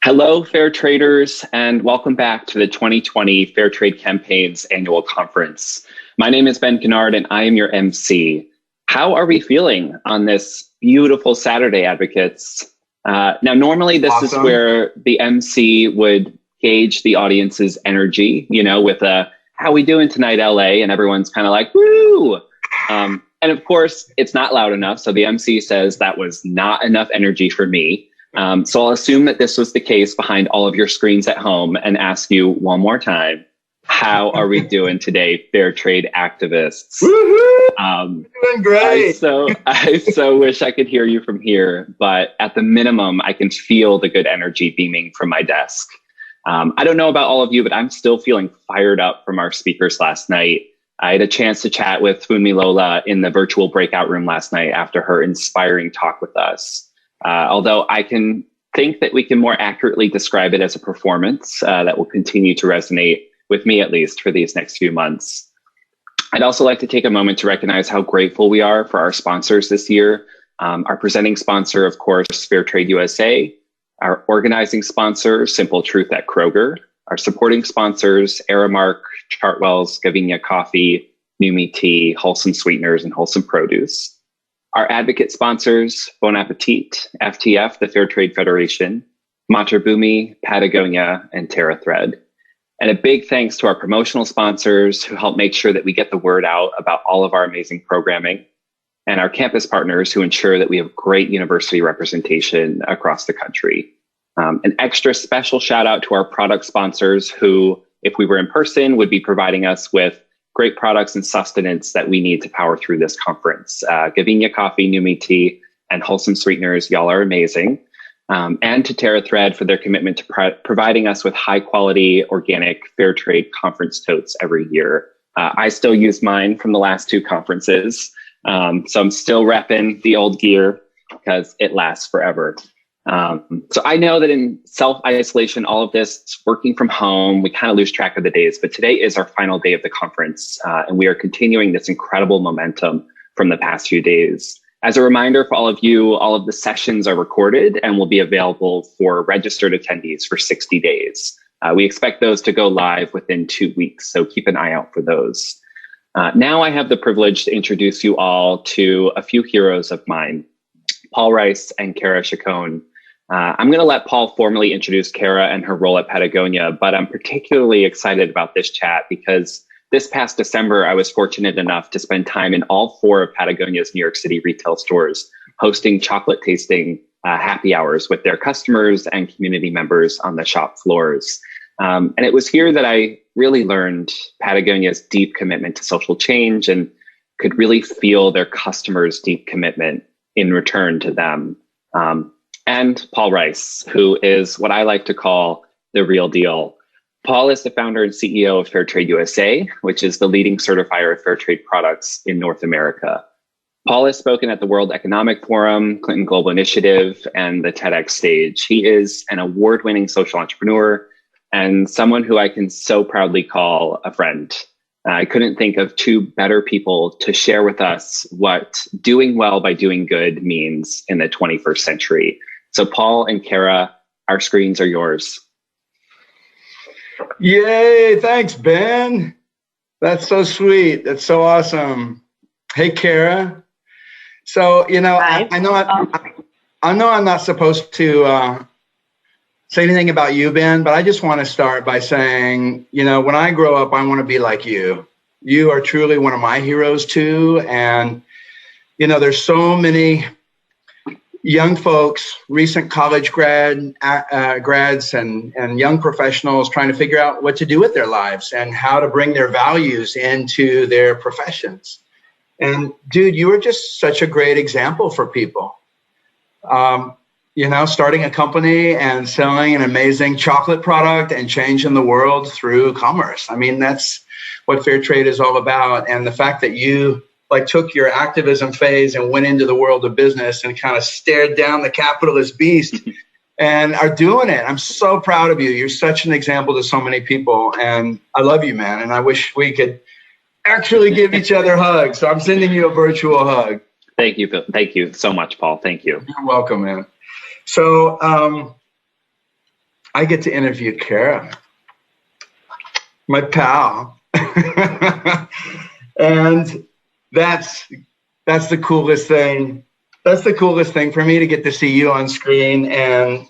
Hello, Fair Traders, and welcome back to the 2020 Fair Trade Campaign's annual conference. My name is Ben Kennard, and I am your MC. How are we feeling on this beautiful Saturday, advocates? Now, normally this is where the MC would gauge the audience's energy, with how we doing tonight, LA? And everyone's kind of like, woo! And of course, it's not loud enough, so the MC says that was not enough energy for me. So I'll assume that this was the case behind all of your screens at home and ask you one more time, how are we doing today, fair trade activists? Woohoo! Doing great. I so wish I could hear you from here, but at the minimum, I can feel the good energy beaming from my desk. I don't know about all of you, but I'm still feeling fired up from our speakers last night. I had a chance to chat with Funmi Lola in the virtual breakout room last night after her inspiring talk with us. Although I can think that we can more accurately describe it as a performance that will continue to resonate with me, at least for these next few months. I'd also like to take a moment to recognize how grateful we are for our sponsors this year. Our presenting sponsor, of course, Fairtrade USA, our organizing sponsor, Simple Truth at Kroger, our supporting sponsors, Aramark, Chartwell's, Gavinia Coffee, Numi Tea, Wholesome Sweeteners, and Wholesome Produce. Our advocate sponsors, Bon Appetit, FTF, the Fair Trade Federation, Matrbumi, Patagonia, and TerraThread. And a big thanks to our promotional sponsors who help make sure that we get the word out about all of our amazing programming, and our campus partners who ensure that we have great university representation across the country. An extra special shout out to our product sponsors who, if we were in person, would be providing us with great products and sustenance that we need to power through this conference. Gavinia Coffee, Numi Tea, and Wholesome Sweeteners, y'all are amazing. And to TerraThread for their commitment to providing us with high quality, organic, fair trade conference totes every year. I still use mine from the last two conferences. So I'm still repping the old gear because it lasts forever. So I know that in self-isolation, all of this, working from home, we kind of lose track of the days, but today is our final day of the conference, and we are continuing this incredible momentum from the past few days. As a reminder for all of you, all of the sessions are recorded and will be available for registered attendees for 60 days. We expect those to go live within 2 weeks, so keep an eye out for those. Now I have the privilege to introduce you all to a few heroes of mine, Paul Rice and Cara Chacon. I'm going to let Paul formally introduce Cara and her role at Patagonia, but I'm particularly excited about this chat because this past December, I was fortunate enough to spend time in all 4 of Patagonia's New York City retail stores, hosting chocolate tasting happy hours with their customers and community members on the shop floors. And it was here that I really learned Patagonia's deep commitment to social change and could really feel their customers' deep commitment in return to them. And Paul Rice, who is what I like to call the real deal. Paul is the founder and CEO of Fairtrade USA, which is the leading certifier of fair trade products in North America. Paul has spoken at the World Economic Forum, Clinton Global Initiative, and the TEDx stage. He is an award-winning social entrepreneur and someone who I can so proudly call a friend. I couldn't think of 2 better people to share with us what doing well by doing good means in the 21st century. So Paul and Cara, our screens are yours. Yay, thanks, Ben. That's so sweet. That's so awesome. Hey, Cara. So, I know I'm not supposed to say anything about you, Ben, but I just want to start by saying, when I grow up, I want to be like you. You are truly one of my heroes too. And, there's so many young folks, recent college grads and young professionals trying to figure out what to do with their lives and how to bring their values into their professions. And dude, you are just such a great example for people. Starting a company and selling an amazing chocolate product and changing the world through commerce. I mean, that's what fair trade is all about. And the fact that you took your activism phase and went into the world of business and kind of stared down the capitalist beast and are doing it. I'm so proud of you. You're such an example to so many people. And I love you, man. And I wish we could actually give each other hugs. So I'm sending you a virtual hug. Thank you. Thank you so much, Paul. Thank you. You're welcome, man. So I get to interview Cara, my pal. And that's the coolest thing. That's the coolest thing for me, to get to see you on screen. And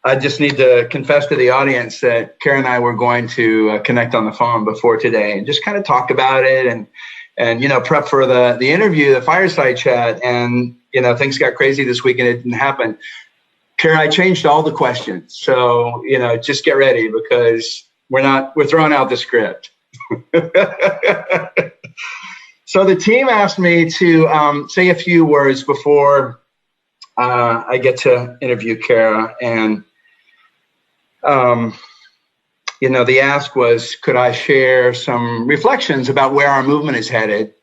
I just need to confess to the audience that Cara and I were going to connect on the phone before today and just kind of talk about it and prep for the interview, the Fireside Chat. And, things got crazy this week and it didn't happen. Cara, I changed all the questions. So, just get ready, because we're throwing out the script. So the team asked me to say a few words before I get to interview Cara. And, the ask was, could I share some reflections about where our movement is headed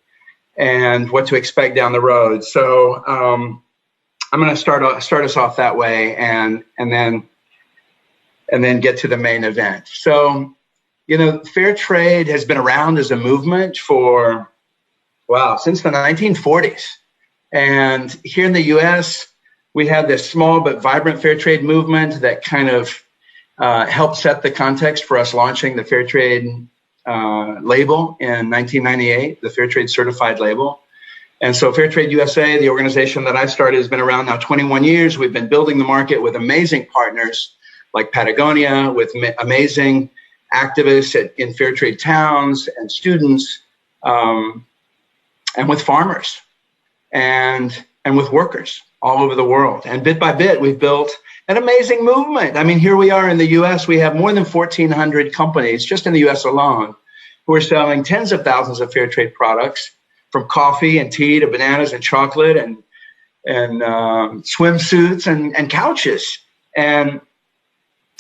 and what to expect down the road? So I'm going to start us off that way, and then get to the main event. So, fair trade has been around as a movement for, since the 1940s. And here in the U.S., we had this small but vibrant fair trade movement that kind of helped set the context for us launching the fair trade label in 1998, the Fair Trade Certified label. And so Fairtrade USA, the organization that I started, has been around now 21 years. We've been building the market with amazing partners like Patagonia, with amazing activists in fair trade towns and students, and with farmers and with workers all over the world. And bit by bit, we've built an amazing movement. I mean, here we are in the U.S. We have more than 1,400 companies just in the U.S. alone who are selling tens of thousands of fair trade products, from coffee and tea to bananas and chocolate and swimsuits and couches. And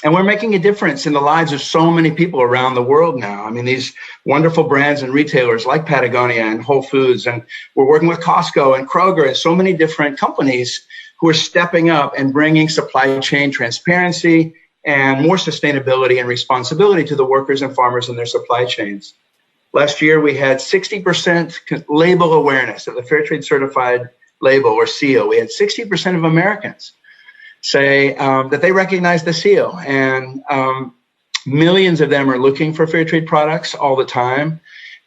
we're making a difference in the lives of so many people around the world now. I mean, these wonderful brands and retailers like Patagonia and Whole Foods, and we're working with Costco and Kroger and so many different companies who are stepping up and bringing supply chain transparency and more sustainability and responsibility to the workers and farmers in their supply chains. Last year, we had 60% label awareness of the Fairtrade Certified label, or seal. We had 60% of Americans say that they recognize the seal. And millions of them are looking for fair trade products all the time.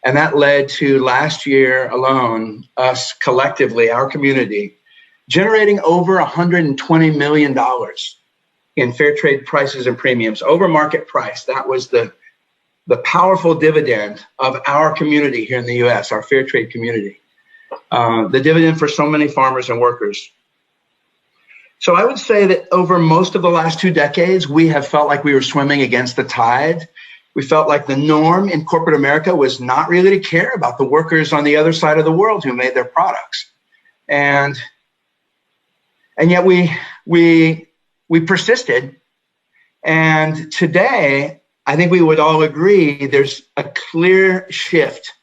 And that led to last year alone, us collectively, our community, generating over $120 million in fair trade prices and premiums over market price. That was the powerful dividend of our community here in the U.S., our fair trade community, the dividend for so many farmers and workers. So I would say that over most of the last 2 decades, we have felt like we were swimming against the tide. We felt like the norm in corporate America was not really to care about the workers on the other side of the world who made their products. And yet we persisted. And today, I think we would all agree there's a clear shift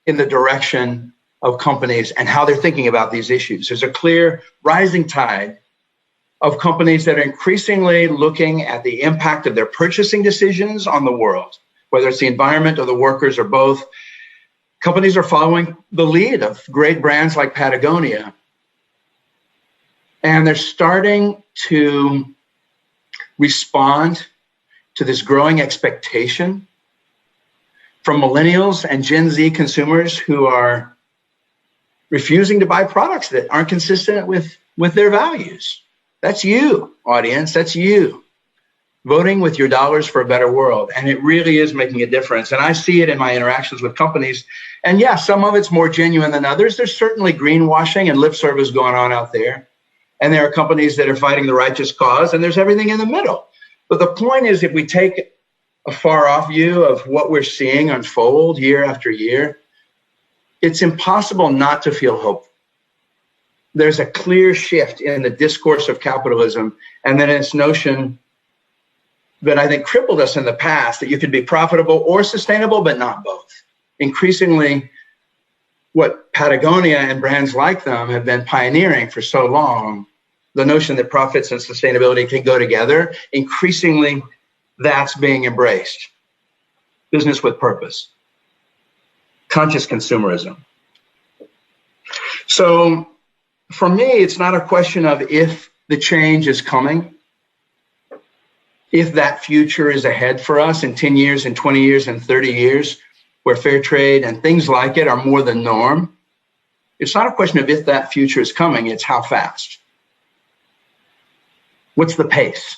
in the direction of companies and how they're thinking about these issues. There's a clear rising tide of companies that are increasingly looking at the impact of their purchasing decisions on the world, whether it's the environment or the workers or both. Companies are following the lead of great brands like Patagonia, and they're starting to respond to this growing expectation from millennials and Gen Z consumers who are refusing to buy products that aren't consistent with their values. That's you, audience. That's you voting with your dollars for a better world. And it really is making a difference. And I see it in my interactions with companies. And yeah, some of it's more genuine than others. There's certainly greenwashing and lip service going on out there. And there are companies that are fighting the righteous cause, and there's everything in the middle. But the point is, if we take a far off view of what we're seeing unfold year after year, it's impossible not to feel hope. There's a clear shift in the discourse of capitalism, and then its notion that I think crippled us in the past, that you could be profitable or sustainable, but not both. Increasingly, what Patagonia and brands like them have been pioneering for so long, the notion that profits and sustainability can go together, increasingly that's being embraced. Business with purpose, conscious consumerism. So for me, it's not a question of if the change is coming. if that future is ahead for us in 10 years, in 20 years, in 30 years, where fair trade and things like it are more the norm, it's not a question of if that future is coming, it's how fast. What's the pace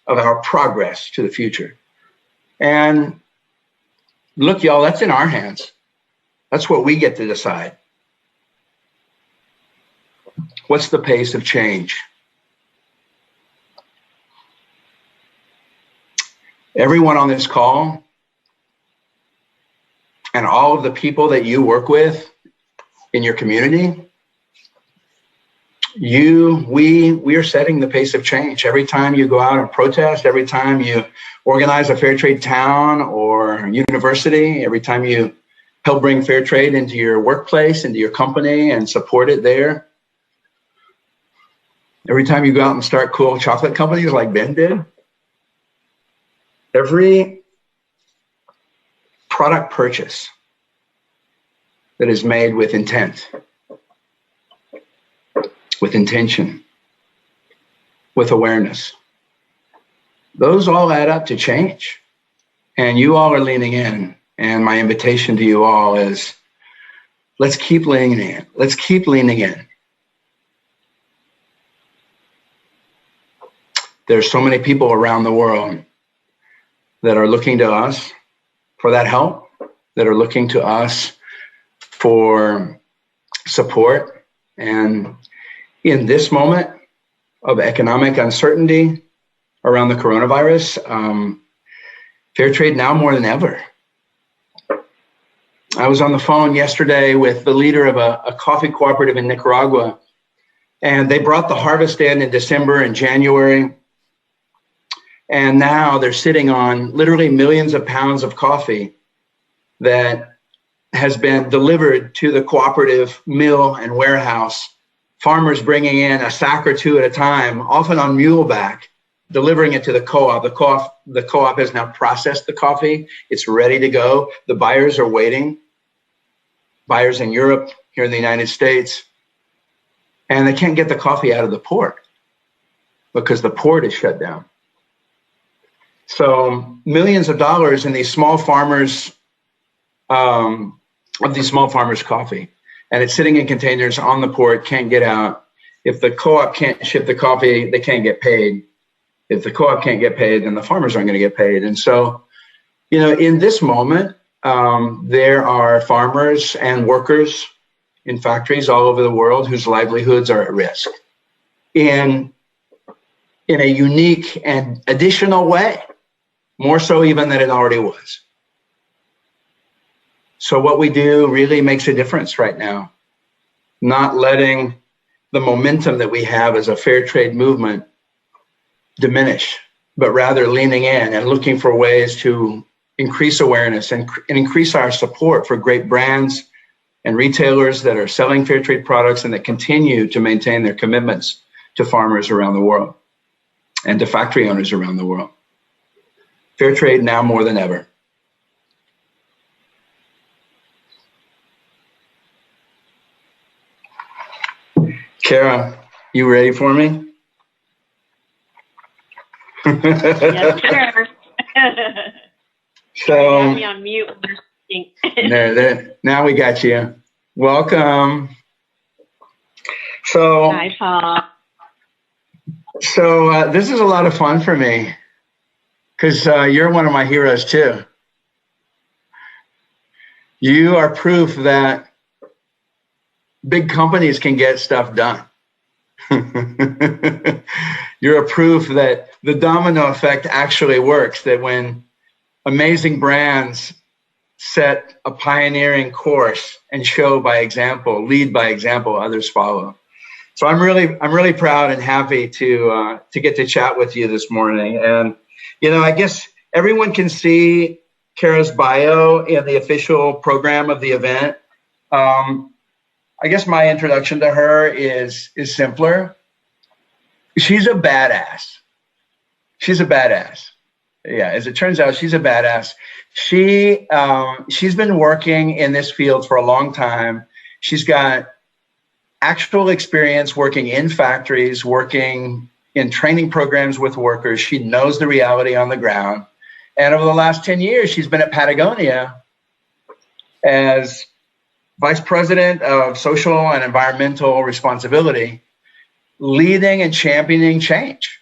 of our progress to the future? And look, y'all, that's in our hands. That's what we get to decide. What's the pace of change? Everyone on this call and all of the people that you work with in your community, we are setting the pace of change. Every time you go out and protest, every time you organize a fair trade town or university, every time you help bring fair trade into your workplace, into your company and support it there, every time you go out and start cool chocolate companies like Ben did, every product purchase that is made with intent, with intention, with awareness, those all add up to change. And you all are leaning in. And my invitation to you all is, let's keep leaning in. Let's keep leaning in. There's so many people around the world that are looking to us for that help, that are looking to us for support. And in this moment of economic uncertainty around the coronavirus, fair trade now more than ever. I was on the phone yesterday with the leader of a coffee cooperative in Nicaragua, and they brought the harvest in December and January. And now they're sitting on literally millions of pounds of coffee that has been delivered to the cooperative mill and warehouse. Farmers bringing in a sack or two at a time, often on muleback, delivering it to the co-op. The co-op has now processed the coffee. It's ready to go. The buyers are waiting. Buyers in Europe, here in the United States. And they can't get the coffee out of the port because the port is shut down. So millions of dollars in these small farmers, of these small farmers' coffee. And it's sitting in containers on the port, can't get out. If the co-op can't ship the coffee, they can't get paid. If the co-op can't get paid, then the farmers aren't going to get paid. And so, in this moment, there are farmers and workers in factories all over the world whose livelihoods are at risk in a unique and additional way, more so even than it already was. So what we do really makes a difference right now, not letting the momentum that we have as a fair trade movement diminish, but rather leaning in and looking for ways to increase awareness and increase our support for great brands and retailers that are selling fair trade products and that continue to maintain their commitments to farmers around the world and to factory owners around the world. Fair trade now more than ever. Cara, you ready for me? Yes, sir. So you got me on mute. there. Now we got you. Welcome. So, hi, Paul. So this is a lot of fun for me because you're one of my heroes too. You are proof that big companies can get stuff done. You're a proof that the domino effect actually works, that when amazing brands set a pioneering course and show by example, lead by example, others follow. So I'm really proud and happy to get to chat with you this morning. And I guess everyone can see Cara's bio in the official program of the event. I guess my introduction to her is simpler. She's a badass. She's a badass. Yeah, as it turns out, she's a badass. She's been working in this field for a long time. She's got actual experience working in factories, working in training programs with workers. She knows the reality on the ground. And over the last 10 years, she's been at Patagonia as Vice President of Social and Environmental Responsibility, leading and championing change.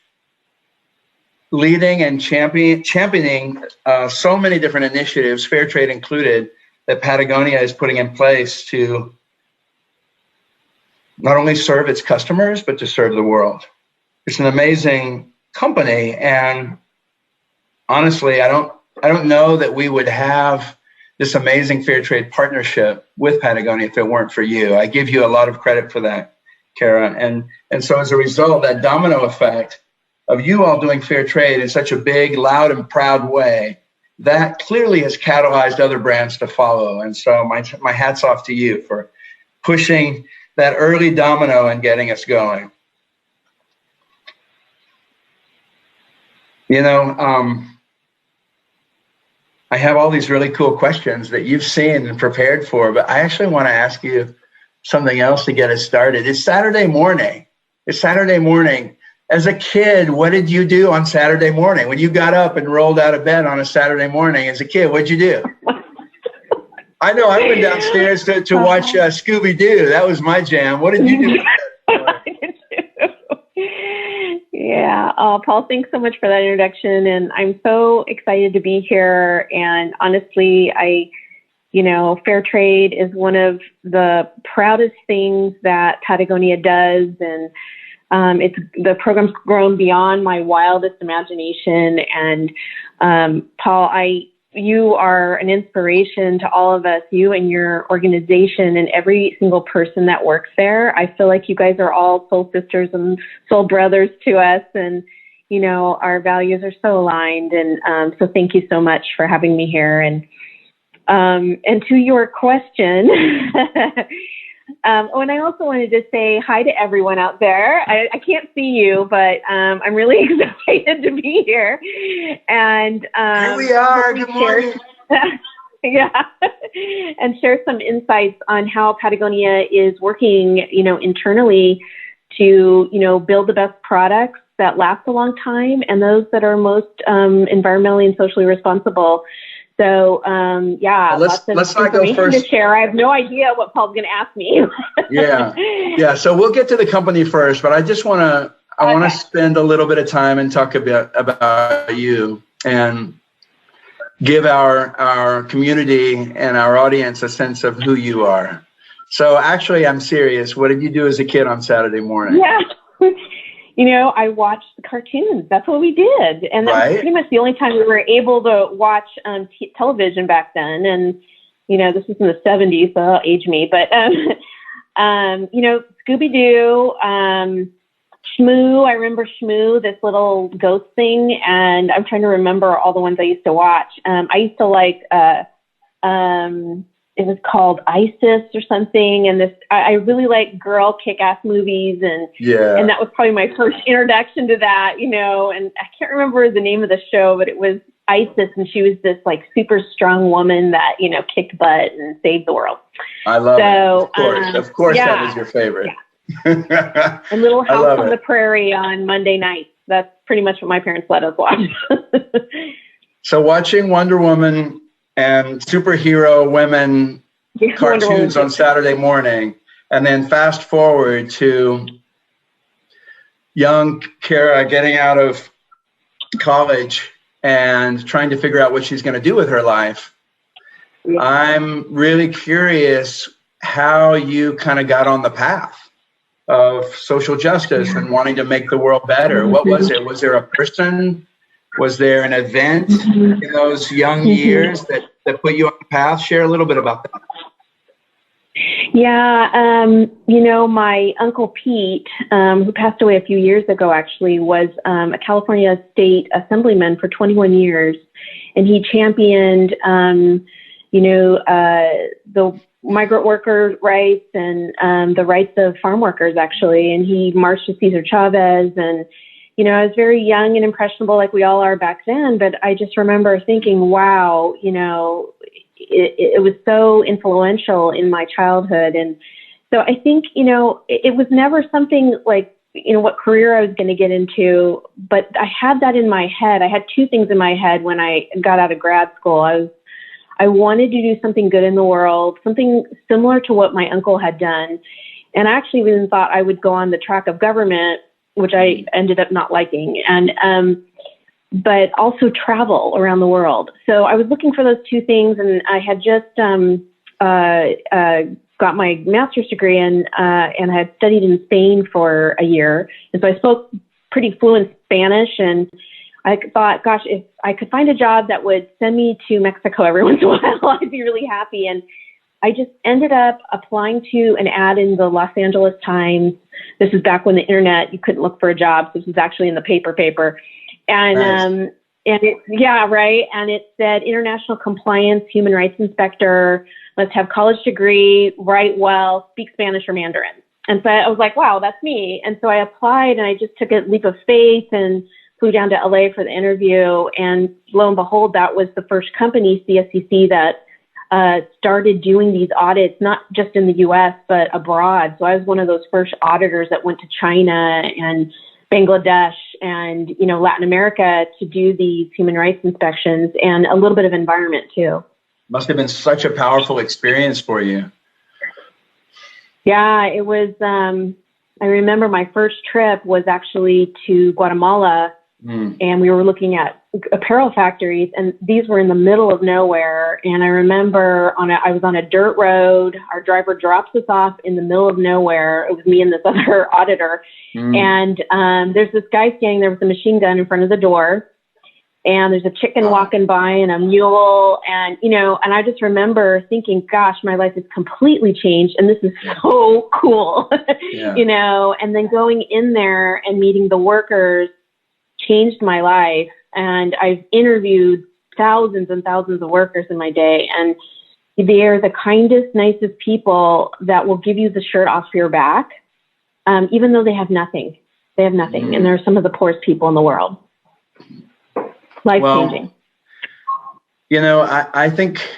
Leading and championing so many different initiatives, Fairtrade included, that Patagonia is putting in place to not only serve its customers, but to serve the world. It's an amazing company, and honestly, I don't know that we would have this amazing Fairtrade partnership with Patagonia if it weren't for you. I give you a lot of credit for that, Cara. And so as a result, that domino effect of you all doing fair trade in such a big, loud, and proud way, that clearly has catalyzed other brands to follow. And so my hat's off to you for pushing that early domino and getting us going. You know, I have all these really cool questions that you've seen and prepared for, but I actually want to ask you something else to get us started. It's Saturday morning. As a kid, what did you do on Saturday morning? When you got up and rolled out of bed on a Saturday morning as a kid, what'd you do? I know I went downstairs to watch Scooby-Doo. That was my jam. What did you do? Yeah. Paul, thanks so much for that introduction. And I'm so excited to be here. And honestly, fair trade is one of the proudest things that Patagonia does. And the program's grown beyond my wildest imagination. And Paul, you are an inspiration to all of us, you and your organization and every single person that works there. I feel like you guys are all soul sisters and soul brothers to us. And, our values are so aligned. And so thank you so much for having me here. And to your question, and I also wanted to say hi to everyone out there. I can't see you, but I'm really excited to be here. And here we are. Good morning. Yeah, and share some insights on how Patagonia is working, internally to, build the best products that last a long time and those that are most environmentally and socially responsible. So, let's not go first. To share. I have no idea what Paul's going to ask me. Yeah. So we'll get to the company first, but I just want to spend a little bit of time and talk a bit about you and give our community and our audience a sense of who you are. So actually, I'm serious. What did you do as a kid on Saturday morning? Yeah. I watched the cartoons. That's what we did. And that was pretty much the only time we were able to watch television back then. And, this was in the 70s, so that'll age me. But, Scooby-Doo, Shmoo, I remember Shmoo, this little ghost thing. And I'm trying to remember all the ones I used to watch. I used to like, it was called ISIS or something. And I really like girl kick-ass movies. And that was probably my first introduction to that, and I can't remember the name of the show, but it was ISIS. And she was this like super strong woman that, kicked butt and saved the world. I love it. Of course, that was your favorite. Yeah. And Little House on the Prairie on Monday nights. That's pretty much what my parents let us watch. So watching Wonder Woman and superhero women cartoons on Saturday morning, and then fast forward to young Cara getting out of college and trying to figure out what she's going to do with her life. Yeah. I'm really curious how you kind of got on the path of social justice and wanting to make the world better. What was it? Was there a person? Was there an event in those young years that put you on the path? Share a little bit about that. Yeah, my Uncle Pete, who passed away a few years ago, actually was a California state assemblyman for 21 years. And he championed, the migrant worker rights and the rights of farm workers, actually. And he marched with Cesar Chavez. And, I was very young and impressionable like we all are back then. But I just remember thinking, wow, it was so influential in my childhood. And so I think, it was never something like what career I was going to get into, but I had that in my head. I had two things in my head when I got out of grad school. I wanted to do something good in the world, something similar to what my uncle had done. And I actually even thought I would go on the track of government, which I ended up not liking, but also travel around the world. So I was looking for those two things, and I had just got my master's degree and I had studied in Spain for a year. And so I spoke pretty fluent Spanish, and I thought, gosh, if I could find a job that would send me to Mexico every once in a while, I'd be really happy. And I just ended up applying to an ad in the Los Angeles Times. This is back when the internet, you couldn't look for a job. So this was actually in the paper. And, nice. And it, yeah, right. And it said international compliance, human rights inspector, must have college degree, write well, speak Spanish or Mandarin. And so I was like, wow, that's me. And so I applied, and I just took a leap of faith and flew down to LA for the interview. And lo and behold, that was the first company, CSCC, that started doing these audits, not just in the US, but abroad. So I was one of those first auditors that went to China and Bangladesh and, Latin America to do these human rights inspections, and a little bit of environment too. Must have been such a powerful experience for you. Yeah, it was. I remember my first trip was actually to Guatemala, and we were looking at apparel factories, and these were in the middle of nowhere. And I remember I was on a dirt road. Our driver drops us off in the middle of nowhere. It was me and this other auditor. And there's this guy standing there with a machine gun in front of the door. And there's a chicken walking by and a mule. And, and I just remember thinking, gosh, my life has completely changed. And this is so cool, yeah. And then going in there and meeting the workers changed my life. And I've interviewed thousands and thousands of workers in my day. And they're the kindest, nicest people that will give you the shirt off your back, even though they have nothing. They have nothing. And they're some of the poorest people in the world. Life-changing. Well, I think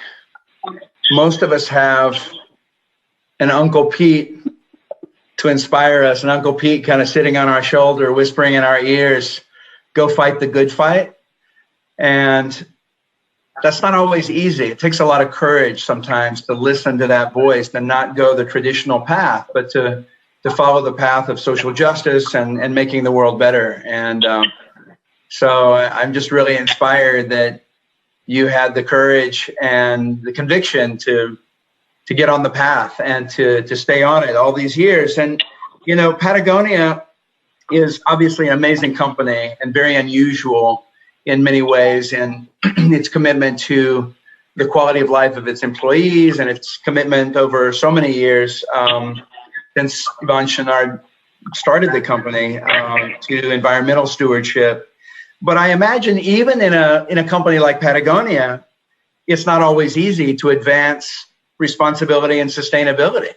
most of us have an Uncle Pete to inspire us, and Uncle Pete kind of sitting on our shoulder, whispering in our ears, go fight the good fight. And that's not always easy. It takes a lot of courage sometimes to listen to that voice and not go the traditional path, but to follow the path of social justice and making the world better. And so I'm just really inspired that you had the courage and the conviction to get on the path and to stay on it all these years. And, Patagonia is obviously an amazing company and very unusual in many ways in its commitment to the quality of life of its employees and its commitment over so many years since Yvon Chouinard started the company to environmental stewardship. But I imagine even in a company like Patagonia, it's not always easy to advance responsibility and sustainability,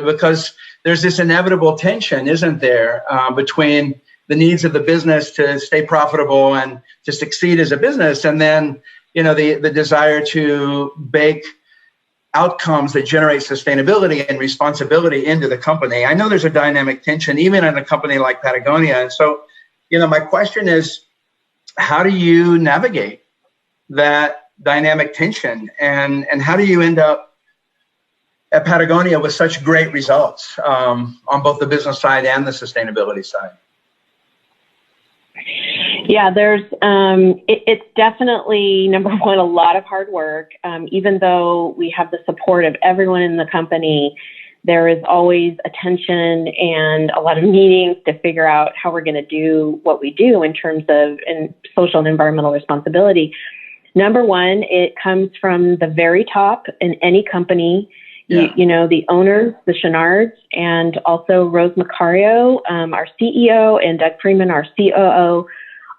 because there's this inevitable tension, isn't there, between the needs of the business to stay profitable and to succeed as a business, and then, the desire to bake outcomes that generate sustainability and responsibility into the company. I know there's a dynamic tension even in a company like Patagonia. And so, my question is, how do you navigate that dynamic tension, and how do you end up at Patagonia with such great results on both the business side and the sustainability side? Yeah, there's it's definitely, number one, a lot of hard work. Even though we have the support of everyone in the company, there is always attention and a lot of meetings to figure out how we're going to do what we do in terms of social and environmental responsibility. Number one, it comes from the very top in any company. Yeah. The owners, the Chouinards, and also Rose Macario, our CEO, and Doug Freeman, our COO,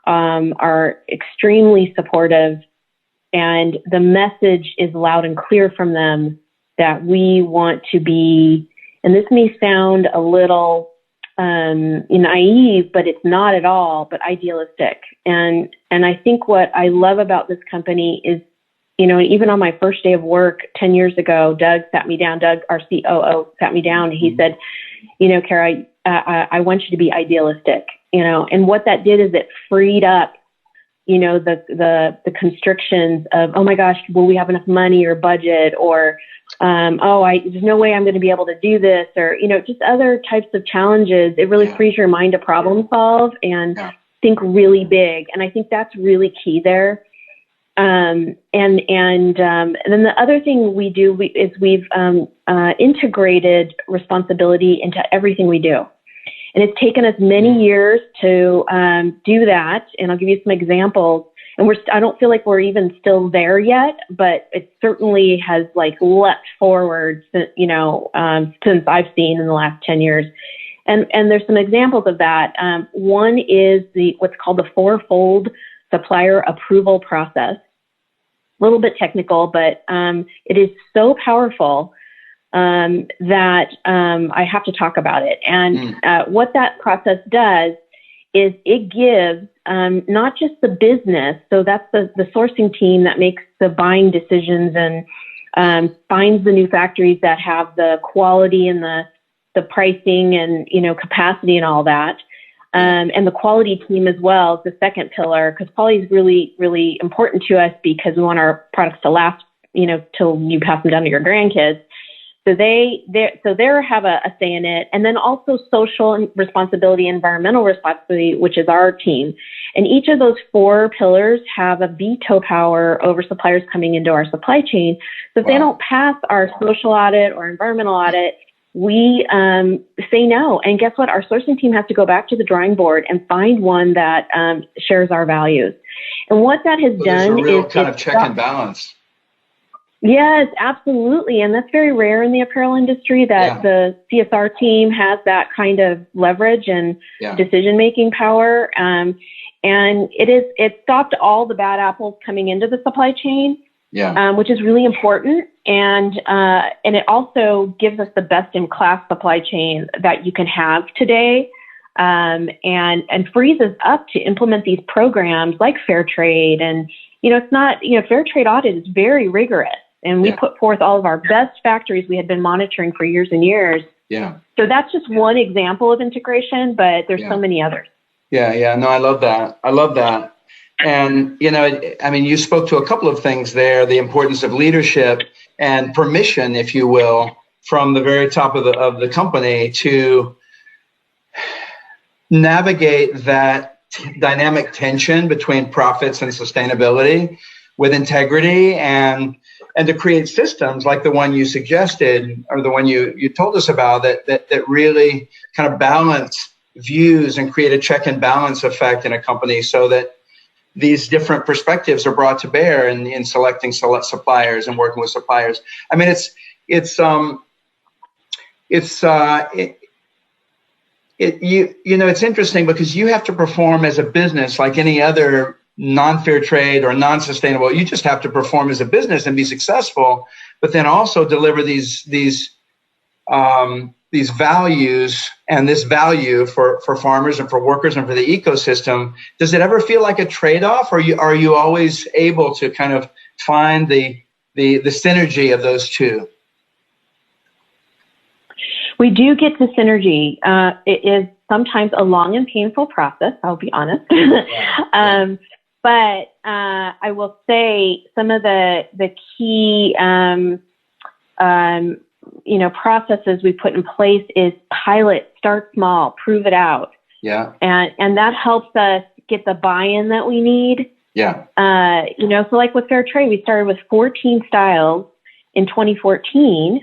are extremely supportive. And the message is loud and clear from them that we want to be, and this may sound a little naive, but it's not at all, but idealistic. And I think what I love about this company is, even on my first day of work 10 years ago, Doug, our COO, sat me down and he said, Cara, I want you to be idealistic, and what that did is it freed up, the constrictions of, oh my gosh, will we have enough money or budget, or, there's no way I'm going to be able to do this, or, just other types of challenges. It really frees your mind to problem solve and think really big. And I think that's really key there. And then the other thing we do is we've integrated responsibility into everything we do. And it's taken us many years to do that. And I'll give you some examples. And I don't feel like we're even still there yet, but it certainly has leapt forward, since I've seen in the last 10 years. And there's some examples of that. One is what's called the fourfold supplier approval process. A little bit technical, but it is so powerful that I have to talk about it. And what that process does is it gives not just the business, so that's the sourcing team that makes the buying decisions and finds the new factories that have the quality and the pricing and capacity and all that. And the quality team as well is the second pillar, because quality is really, really important to us because we want our products to last, till you pass them down to your grandkids. So they have a say in it. And then also social responsibility, environmental responsibility, which is our team. And each of those four pillars have a veto power over suppliers coming into our supply chain. So if they don't pass our social audit or environmental audit, we say no. And guess what? Our sourcing team has to go back to the drawing board and find one that shares our values. And what that has done is a real kind of check and balance. Yes, absolutely. And that's very rare in the apparel industry that the CSR team has that kind of leverage and decision-making power. And it stopped all the bad apples coming into the supply chain. Which is really important, and it also gives us the best in class supply chain that you can have today, and frees us up to implement these programs like Fairtrade. And it's not Fairtrade audit is very rigorous, and we put forth all of our best factories we had been monitoring for years and years. So that's just one example of integration, but there's so many others. No, I love that. And, you spoke to a couple of things there, the importance of leadership and permission, if you will, from the very top of the company to navigate that dynamic tension between profits and sustainability with integrity and to create systems like the one you suggested or the one you told us about that really kind of balance views and create a check and balance effect in a company so that these different perspectives are brought to bear in selecting suppliers and working with suppliers. I mean, it's interesting because you have to perform as a business like any other non-fair trade or non-sustainable. You just have to perform as a business and be successful, but then also deliver these values and this value for farmers and for workers and for the ecosystem. Does it ever feel like a trade-off, or are you always able to kind of find the synergy of those two? We do get to synergy. It is sometimes a long and painful process, I'll be honest. But I will say some of the key processes we put in place is pilot, start small, prove it out. And that helps us get the buy-in that we need. So like with Fairtrade, we started with 14 styles in 2014.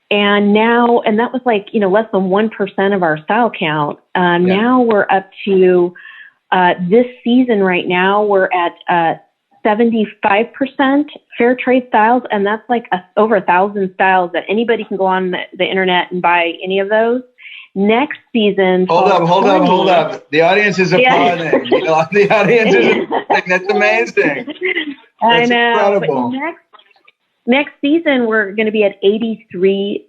And now, and that was less than 1% of our style count. Now we're up to, this season right now, we're at 75% Fairtrade styles, and that's over 1,000 styles that anybody can go on the internet and buy any of those. Next season, hold up. The audience is applauding. The audience is applauding. That's amazing. That's incredible. But next season, we're going to be at 83%.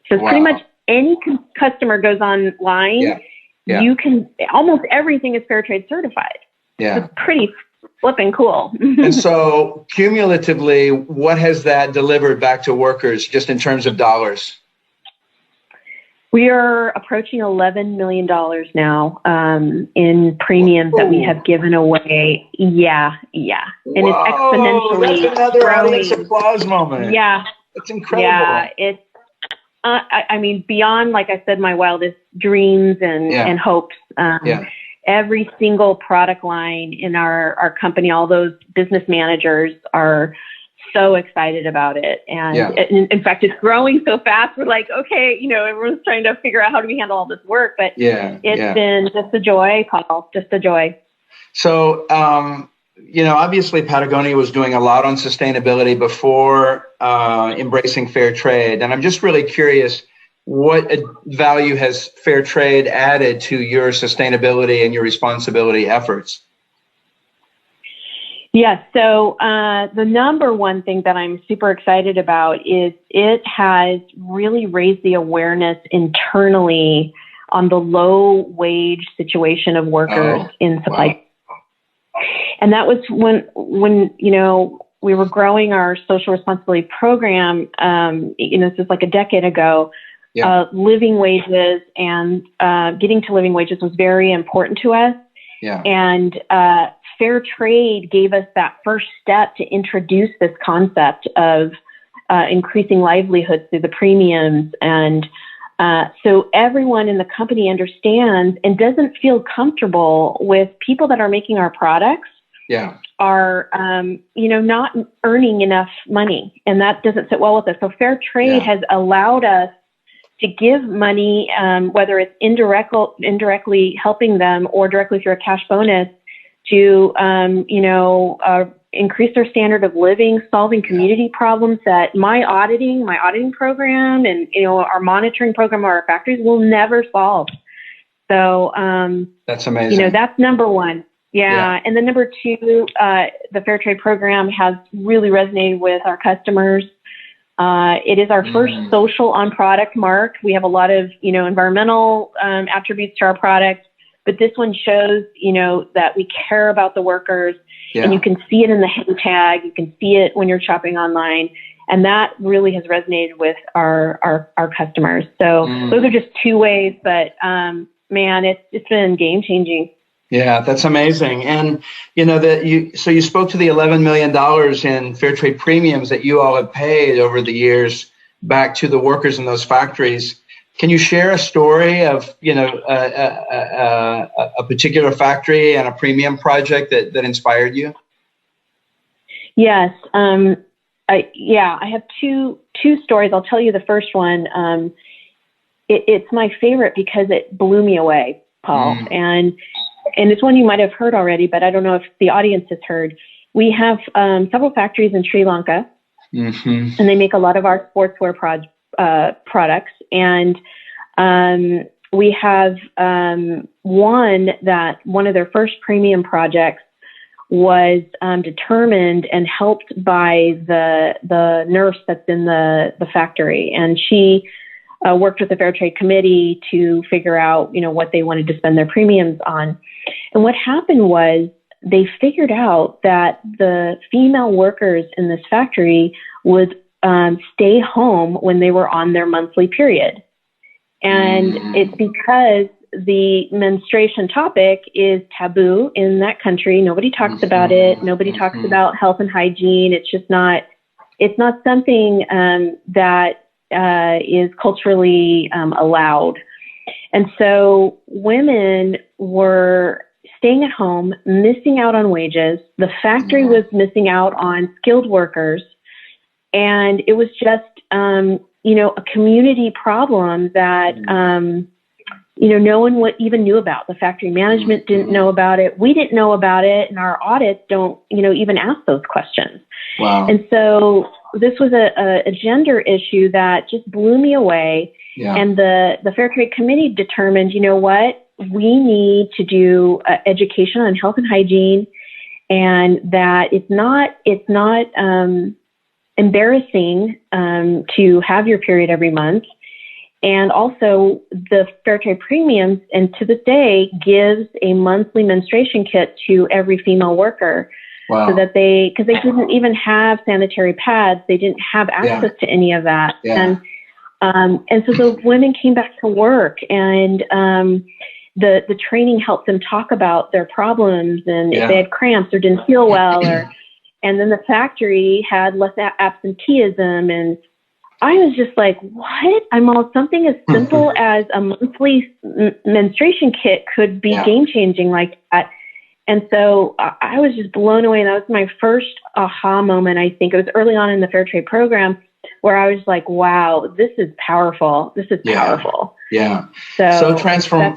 So pretty much any customer goes online, you can, almost everything is Fairtrade certified. It's pretty flipping cool. And so cumulatively, what has that delivered back to workers just in terms of dollars? We are approaching $11 million now in premiums that we have given away. Yeah. And it's exponentially That's another growing. audience applause moment. Yeah. That's incredible. Yeah, it's, I mean, beyond, like I said, my wildest dreams and hopes. Every single product line in our company, all those business managers are so excited about it. And in fact, it's growing so fast. We're like, okay, everyone's trying to figure out how do we handle all this work, but it's been just a joy, Paul, just a joy. So, obviously Patagonia was doing a lot on sustainability before embracing fair trade. And I'm just really curious, what value has fair trade added to your sustainability and your responsibility efforts? Yes. So the number one thing that I'm super excited about is it has really raised the awareness internally on the low wage situation of workers in supply. Wow. And that was when we were growing our social responsibility program. This was like a decade ago. Living wages and getting to living wages was very important to us. And fair trade gave us that first step to introduce this concept of increasing livelihoods through the premiums. And so everyone in the company understands and doesn't feel comfortable with people that are making our products are, not earning enough money. And that doesn't sit well with us. So fair trade has allowed us to give money, whether it's indirectly helping them or directly through a cash bonus, to increase their standard of living, solving community problems that my auditing program and our monitoring program of our factories will never solve. So that's amazing. That's number one. And then number two, the fair trade program has really resonated with our customers. It is our first social on product mark. We have a lot of, environmental attributes to our product, but this one shows, that we care about the workers, and you can see it in the hang tag. You can see it when you're shopping online, and that really has resonated with our customers. So those are just two ways, but man, it's been game changing. Yeah, that's amazing. And so you spoke to the $11 million in fair trade premiums that you all have paid over the years back to the workers in those factories. Can you share a story of a particular factory and a premium project that inspired you? Yes, I have two stories. I'll tell you the first one. It's my favorite because it blew me away, Paul, and it's one you might have heard already, but I don't know if the audience has heard. We have several factories in Sri Lanka, and they make a lot of our sportswear products. And we have one of their first premium projects was determined and helped by the nurse that's in the factory, and she worked with the Fairtrade Committee to figure out, what they wanted to spend their premiums on. And what happened was they figured out that the female workers in this factory would stay home when they were on their monthly period. And it's because the menstruation topic is taboo in that country. Nobody talks about it. Nobody talks about health and hygiene. It's not something that is culturally allowed. And so women were staying at home, missing out on wages. The factory was missing out on skilled workers. And it was just, a community problem that, no one even knew about. The factory management didn't know about it. We didn't know about it. And our audits don't, even ask those questions. Wow. And so this was a gender issue that just blew me away. Yeah. And the Fairtrade Committee determined, we need to do education on health and hygiene, and that it's not embarrassing to have your period every month. And also the Fairtrade premiums, and to this day, gives a monthly menstruation kit to every female worker. Wow. So that because they didn't even have sanitary pads, they didn't have access to any of that. Yeah. And And so the women came back to work, and the training helped them talk about their problems and if they had cramps or didn't feel well, and then the factory had less absenteeism. And I was just like, what? Something as simple as a monthly menstruation kit could be game changing like that. And so I was just blown away. And that was my first aha moment. I think it was early on in the Fairtrade program where I was like, wow, this is powerful. This is powerful. Yeah. So transformative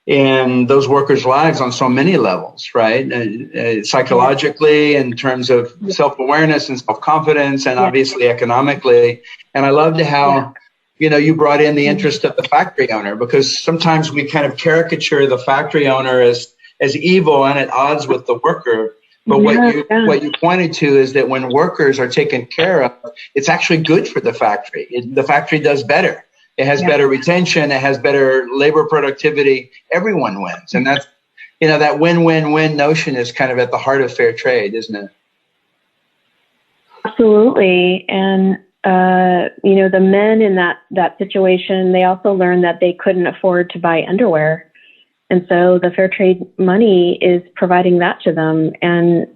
in those workers' lives on so many levels, right? Psychologically, in terms of self-awareness and self-confidence, and obviously economically. And I loved how, you brought in the interest of the factory owner, because sometimes we kind of caricature the factory owner as evil and at odds with the worker. But what you pointed to is that when workers are taken care of, it's actually good for the factory. The factory does better. It has better retention. It has better labor productivity. Everyone wins. And that's, that win-win-win notion is kind of at the heart of fair trade, isn't it? Absolutely. And, the men in that situation, they also learned that they couldn't afford to buy underwear. And so the fair trade money is providing that to them, and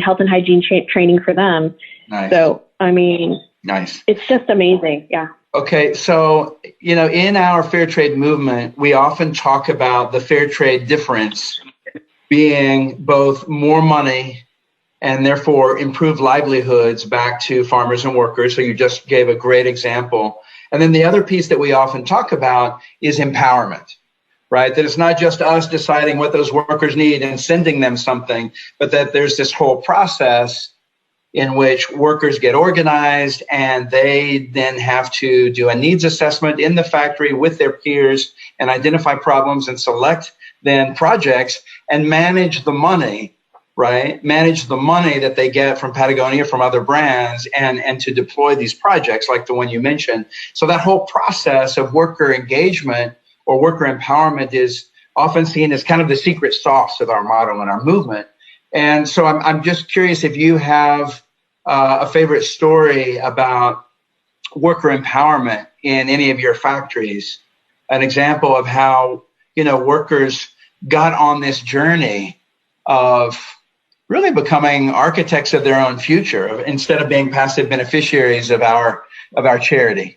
health and hygiene training for them. Nice. So, nice. It's just amazing. Yeah. Okay. So, in our fair trade movement, we often talk about the fair trade difference being both more money and therefore improved livelihoods back to farmers and workers. So you just gave a great example. And then the other piece that we often talk about is empowerment. Right? That it's not just us deciding what those workers need and sending them something, but that there's this whole process in which workers get organized and they then have to do a needs assessment in the factory with their peers and identify problems and select then projects and manage the money, right? Manage the money that they get from Patagonia, from other brands, and to deploy these projects like the one you mentioned. So that whole process of worker engagement or worker empowerment is often seen as kind of the secret sauce of our model and our movement. And so I'm just curious if you have a favorite story about worker empowerment in any of your factories, an example of how, workers got on this journey of really becoming architects of their own future instead of being passive beneficiaries of our charity.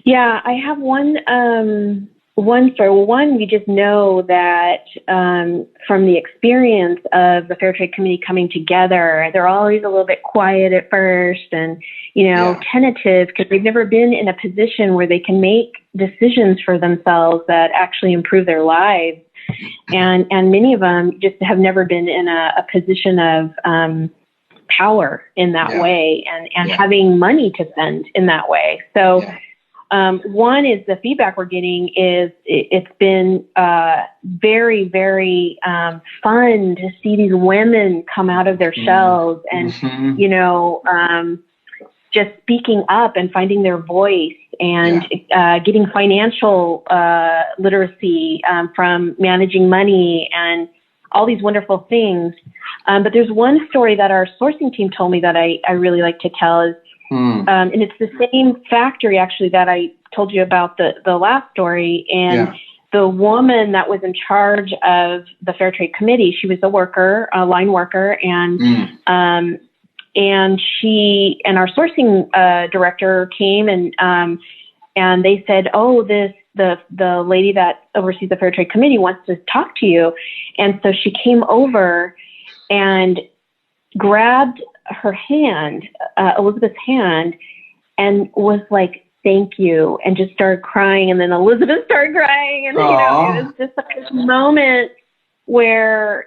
Yeah, I have one story. Well, one, we just know that from the experience of the Fairtrade community coming together, they're always a little bit quiet at first and, tentative, because they've never been in a position where they can make decisions for themselves that actually improve their lives. And many of them just have never been in a position of power in that way and having money to spend in that way. So one is the feedback we're getting is it's been very, very fun to see these women come out of their shells and, just speaking up and finding their voice and getting financial literacy from managing money and all these wonderful things. But there's one story that our sourcing team told me that I really like to tell is, and it's the same factory actually that I told you about the last story. And the woman that was in charge of the Fairtrade committee, she was a worker, a line worker, and she and our sourcing director came and they said, "Oh, the lady that oversees the Fairtrade committee wants to talk to you." And so she came over and grabbed her hand, Elizabeth's hand, and was like, "Thank you," and just started crying. And then Elizabeth started crying, and it was just like this moment where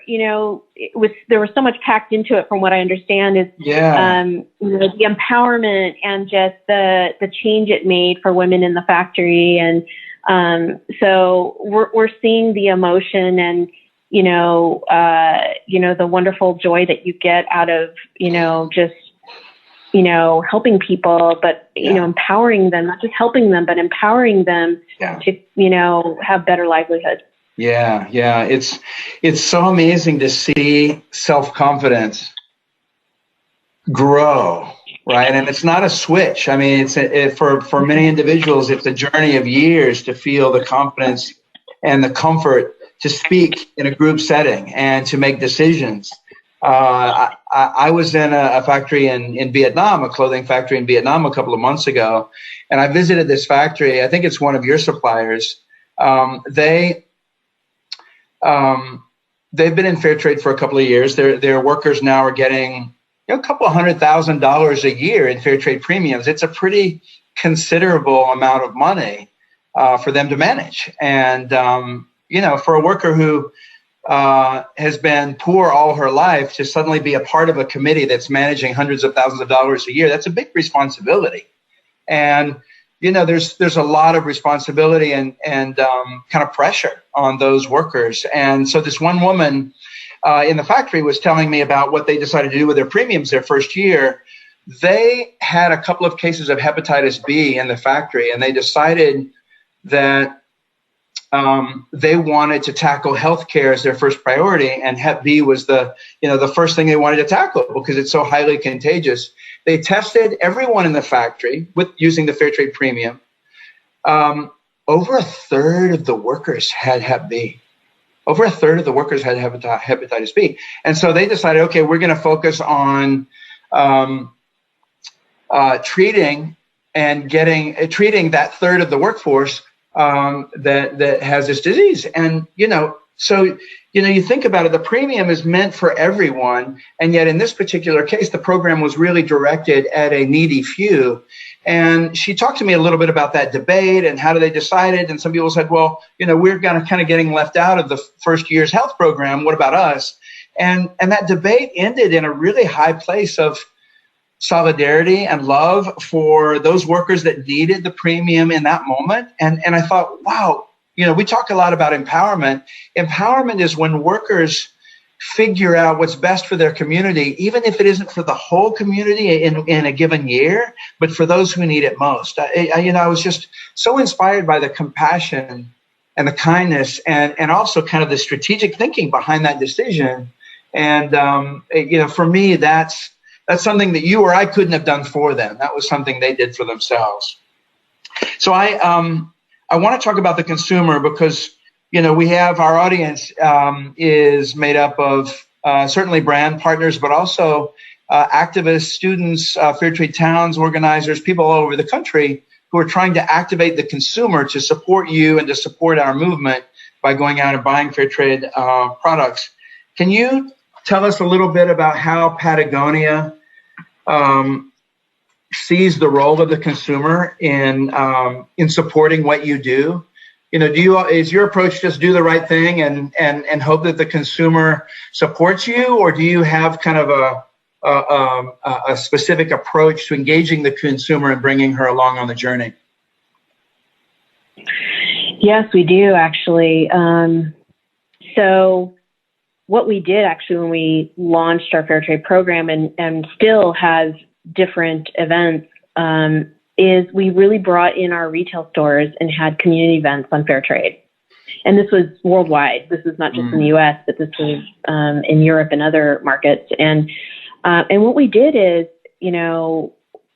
there was so much packed into it. From what I understand, is the empowerment and just the change it made for women in the factory, and so we're seeing the emotion and the wonderful joy that you get out of just helping people, but empowering them, not just helping them, but empowering them to have better livelihoods. Yeah. It's so amazing to see self-confidence grow, right? And it's not a switch. I mean, for many individuals, it's a journey of years to feel the confidence and the comfort to speak in a group setting and to make decisions. I was in a factory in Vietnam, a clothing factory in Vietnam a couple of months ago, and I visited this factory. I think it's one of your suppliers. They've been in Fairtrade for a couple of years. Their workers now are getting a couple $100,000 a year in Fairtrade premiums. It's a pretty considerable amount of money for them to manage. And for a worker who has been poor all her life to suddenly be a part of a committee that's managing hundreds of thousands of dollars a year, that's a big responsibility. And, there's a lot of responsibility and kind of pressure on those workers. And so this one woman in the factory was telling me about what they decided to do with their premiums their first year. They had a couple of cases of hepatitis B in the factory, and they decided that they wanted to tackle healthcare as their first priority, and Hep B was the first thing they wanted to tackle because it's so highly contagious. They tested everyone in the factory using the Fairtrade premium. Over a third of the workers had Hep B. Over a third of the workers had hepatitis B, and so they decided, okay, we're going to focus on treating that third of the workforce that has this disease. And, you think about it, the premium is meant for everyone. And yet in this particular case, the program was really directed at a needy few. And she talked to me a little bit about that debate and how do they decide it. And some people said, well, we're kind of getting left out of the first year's health program. What about us? And that debate ended in a really high place of solidarity and love for those workers that needed the premium in that moment. And I thought, wow, we talk a lot about empowerment. Empowerment is when workers figure out what's best for their community, even if it isn't for the whole community in a given year, but for those who need it most. I was just so inspired by the compassion and the kindness and also kind of the strategic thinking behind that decision. And, for me, that's something that you or I couldn't have done for them. That was something they did for themselves. So I want to talk about the consumer because, we have our audience is made up of certainly brand partners, but also activists, students, Fairtrade towns, organizers, people all over the country who are trying to activate the consumer to support you and to support our movement by going out and buying Fairtrade products. Can you tell us a little bit about how Patagonia sees the role of the consumer in supporting what you do? Is your approach just do the right thing and hope that the consumer supports you, or do you have kind of a specific approach to engaging the consumer and bringing her along on the journey? Yes, we do actually. So what we did actually when we launched our Fairtrade program and still has different events, is we really brought in our retail stores and had community events on Fairtrade. And this was worldwide. This is not just in the U.S., but this was in Europe and other markets. And what we did is,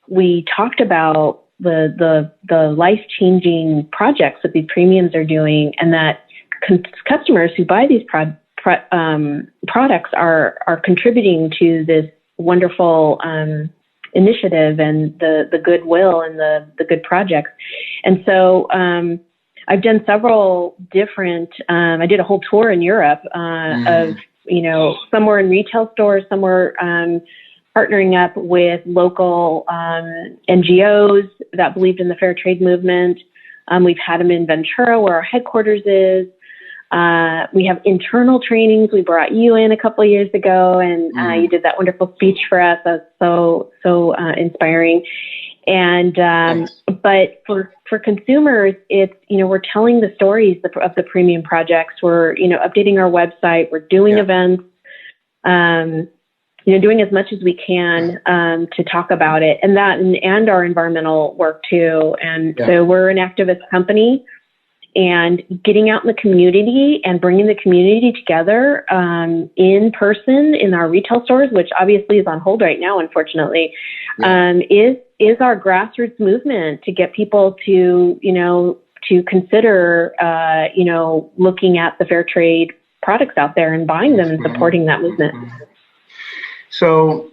we talked about the life-changing projects that these premiums are doing, and that customers who buy these products are contributing to this wonderful initiative and the goodwill and the good projects. And so I've done several different, I did a whole tour in Europe of, some were in retail stores, some were partnering up with local NGOs that believed in the fair trade movement. We've had them in Ventura, where our headquarters is. We have internal trainings. We brought you in a couple of years ago, and you did that wonderful speech for us. That was so inspiring. And but for consumers, it's we're telling the stories of the premium projects. We're updating our website. We're doing events. Doing as much as we can to talk about it, and our environmental work too. And so we're an activist company. and getting out in the community and bringing the community together in person in our retail stores, which obviously is on hold right now, unfortunately, is our grassroots movement to get people to, to consider, looking at the fair trade products out there and buying them and supporting that movement. So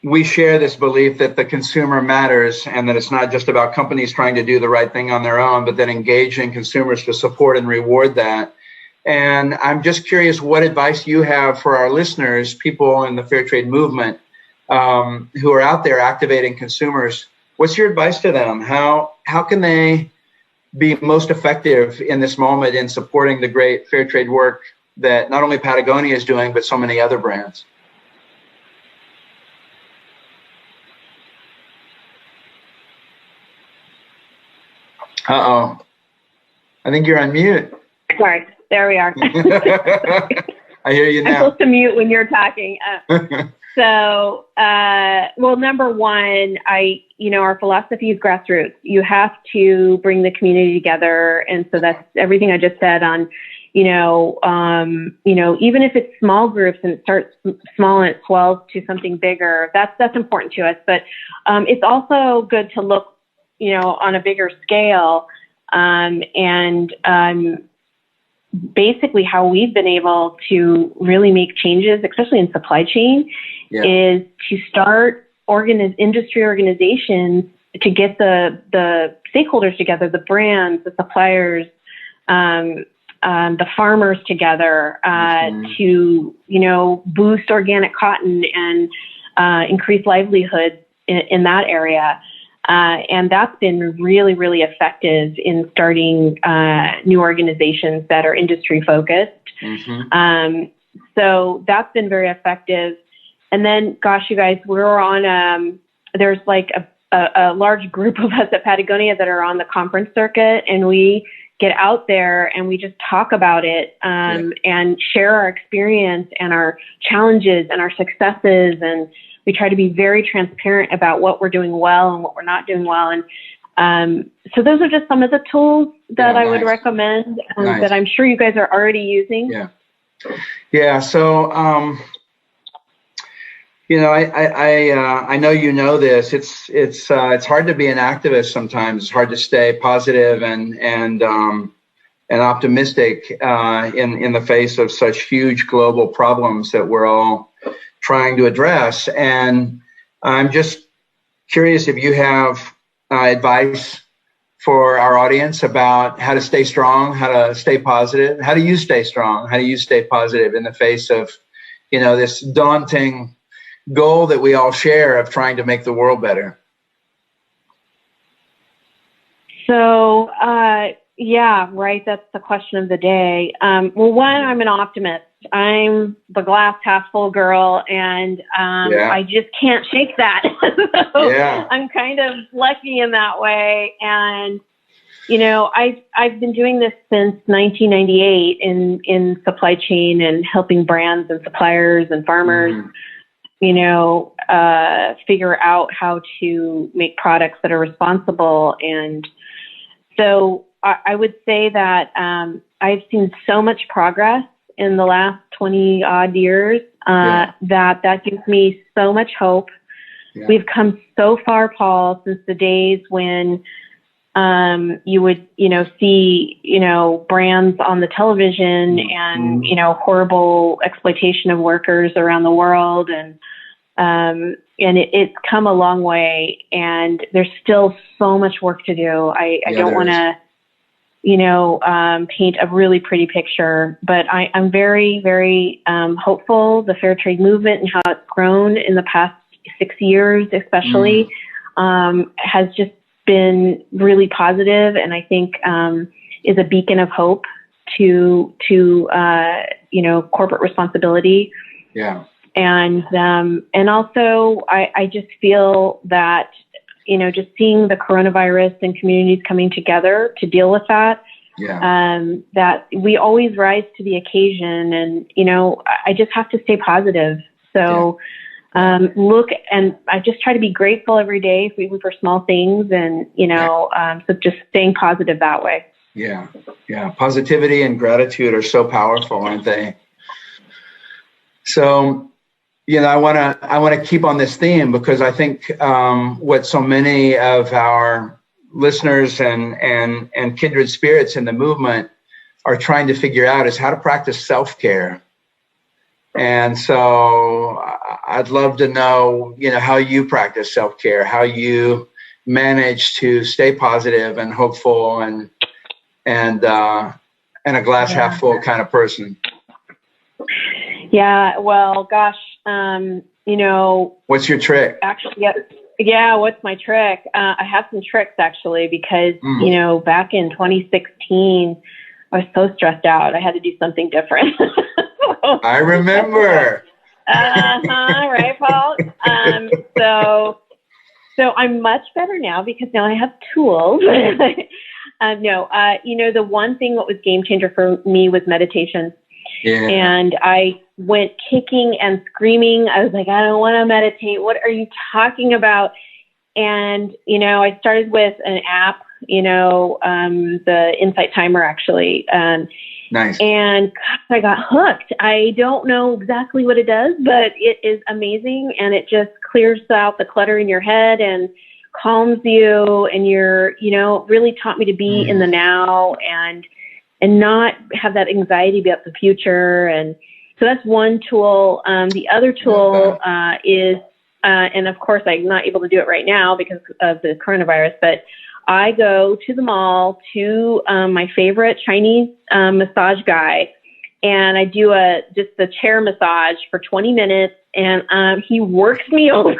we share this belief that the consumer matters and that it's not just about companies trying to do the right thing on their own, but that engaging consumers to support and reward that. And I'm just curious what advice you have for our listeners, people in the fair trade movement who are out there activating consumers. What's your advice to them? How can they be most effective in this moment in supporting the great fair trade work that not only Patagonia is doing, but so many other brands? Uh-oh. I think you're on mute. Sorry. There we are. I hear you now. I'm supposed to mute when you're talking. So, number one, our philosophy is grassroots. You have to bring the community together. And so that's everything I just said on, even if it's small groups and it starts small and it swells to something bigger, that's important to us. But it's also good to look, on a bigger scale. Basically how we've been able to really make changes, especially in supply chain, is to start industry organizations to get the stakeholders together, the brands, the suppliers, the farmers together, to, boost organic cotton and increase livelihood in that area. And that's been really, really effective in starting new organizations that are industry focused. So that's been very effective. And then, gosh, you guys, we're on, there's like a large group of us at Patagonia that are on the conference circuit, and we get out there and we just talk about it and share our experience and our challenges and our successes. And we try to be very transparent about what we're doing well and what we're not doing well. And so those are just some of the tools that I would recommend that I'm sure you guys are already using. Yeah. So, I know you know this. It's hard to be an activist sometimes. It's hard to stay positive and optimistic in the face of such huge global problems that we're all trying to address. And I'm just curious if you have advice for our audience about how to stay strong, how to stay positive. How do you stay strong? How do you stay positive in the face of, this daunting goal that we all share of trying to make the world better? So, that's the question of the day. One, I'm an optimist. I'm the glass half full girl, and I just can't shake that. I'm kind of lucky in that way. And, I've been doing this since 1998 in supply chain and helping brands and suppliers and farmers, figure out how to make products that are responsible. And so I would say that I've seen so much progress in the last 20 odd years that gives me so much hope. We've come so far, Paul, since the days when you would, see, brands on the television and, horrible exploitation of workers around the world. And it's come a long way, and there's still so much work to do. I don't want to, paint a really pretty picture, but I'm very, very hopeful. The fair trade movement and how it's grown in the past 6 years, especially, has just been really positive, and I think is a beacon of hope to corporate responsibility. And also I just feel that, just seeing the coronavirus and communities coming together to deal with that, that we always rise to the occasion, and, I just have to stay positive. So, and I just try to be grateful every day, even for small things, and, so just staying positive that way. Yeah. Positivity and gratitude are so powerful, aren't they? So, I want to keep on this theme, because I think what so many of our listeners and kindred spirits in the movement are trying to figure out is how to practice self-care. And so I'd love to know, how you practice self-care, how you manage to stay positive and hopeful and a glass half full kind of person. Yeah, well, gosh, what's your trick? Actually, yeah. What's my trick? I have some tricks, actually, because, back in 2016, I was so stressed out. I had to do something different. I remember. Right, Paul? So I'm much better now, because now I have tools. The one thing that was game changer for me was meditation. Yeah. And I went kicking and screaming. I was like, I don't want to meditate. What are you talking about? And, I started with an app, the Insight Timer, actually. Nice. And gosh, I got hooked. I don't know exactly what it does, but it is amazing. And it just clears out the clutter in your head and calms you. And really taught me to be in the now and not have that anxiety about the future. And so that's one tool. The other tool is, and of course I'm not able to do it right now because of the coronavirus, but I go to the mall to my favorite Chinese massage guy, and I do just the chair massage for 20 minutes, and he works me over.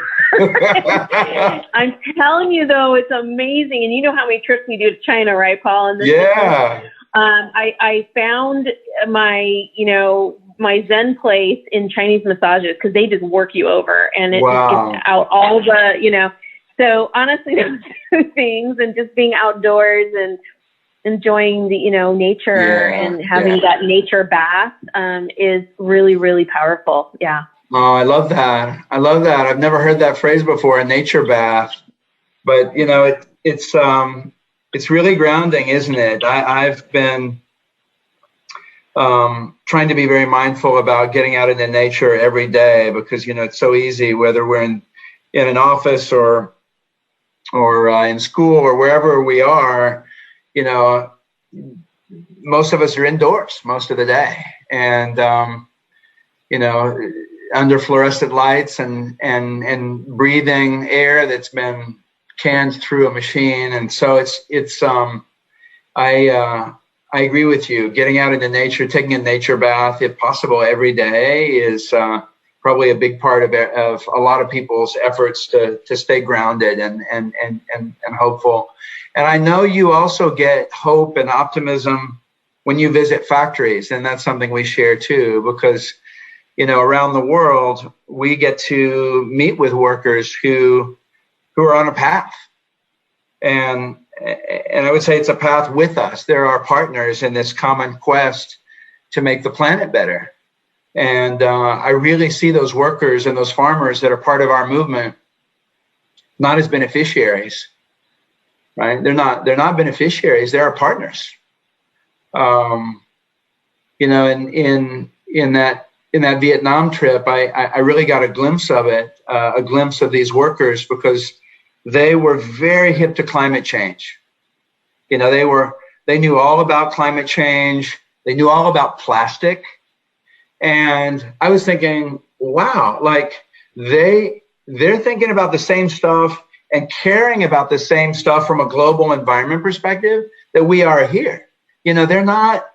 I'm telling you, though, it's amazing. And you know how many trips we do to China, right, Paul? And yeah. I found my Zen place in Chinese massages, because they just work you over, and it just gets out all the, So honestly, those two things, and just being outdoors and enjoying the, nature and having that nature bath is really, really powerful. Yeah. Oh, I love that. I've never heard that phrase before, a nature bath, but it's really grounding, isn't it? I've been trying to be very mindful about getting out into nature every day, because, it's so easy, whether we're in an office or in school or wherever we are, most of us are indoors most of the day, and, under fluorescent lights and breathing air that's been canned through a machine. And so I agree with you. Getting out into nature, taking a nature bath, if possible, every day is probably a big part of a lot of people's efforts to stay grounded and hopeful. And I know you also get hope and optimism when you visit factories, and that's something we share too, because around the world we get to meet with workers who are on a path, and I would say it's a path with us. They're our partners in this common quest to make the planet better. And I really see those workers and those farmers that are part of our movement not as beneficiaries, right? They're not beneficiaries. They're our partners. In that Vietnam trip, I really got a glimpse of it, a glimpse of these workers, because they were very hip to climate change. They knew all about climate change. They knew all about plastic. And I was thinking, wow, like they're thinking about the same stuff and caring about the same stuff from a global environment perspective that we are here. They're not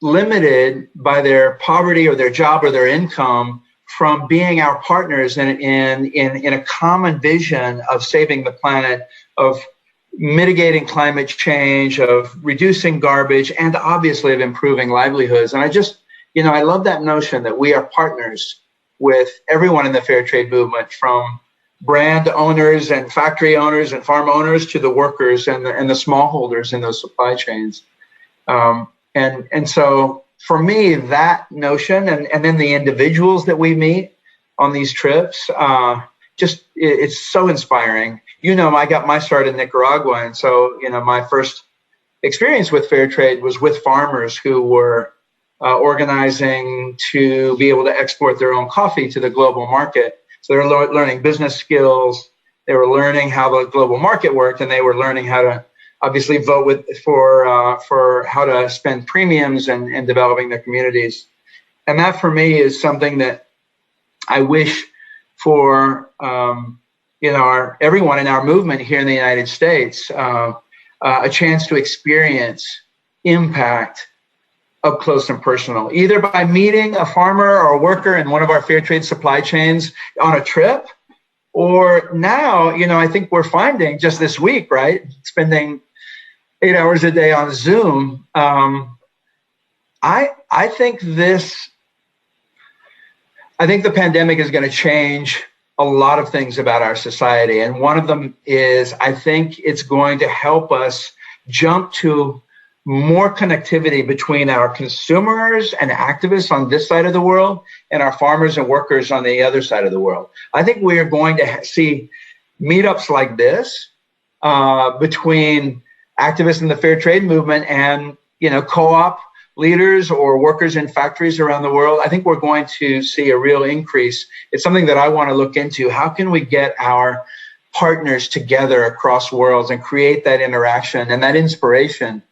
limited by their poverty or their job or their income from being our partners in a common vision of saving the planet, of mitigating climate change, of reducing garbage, and obviously of improving livelihoods. And I just, I love that notion that we are partners with everyone in the fair trade movement, from brand owners and factory owners and farm owners to the workers and the smallholders in those supply chains. And so for me, that notion and then the individuals that we meet on these trips, it's so inspiring. I got my start in Nicaragua. And so, my first experience with fair trade was with farmers who were organizing to be able to export their own coffee to the global market. So they were learning business skills. They were learning how the global market worked, and they were learning how to obviously vote for how to spend premiums and developing their communities. And that for me is something that I wish for everyone in our movement here in the United States, a chance to experience impact up close and personal, either by meeting a farmer or a worker in one of our fair trade supply chains on a trip, or now, I think we're finding just this week, right, spending 8 hours a day on Zoom. I think the pandemic is going to change a lot of things about our society. And one of them is, I think it's going to help us jump to more connectivity between our consumers and activists on this side of the world and our farmers and workers on the other side of the world. I think we are going to see meetups like this between activists in the fair trade movement and, co-op leaders or workers in factories around the world. I think we're going to see a real increase. It's something that I want to look into. How can we get our partners together across worlds and create that interaction and that inspiration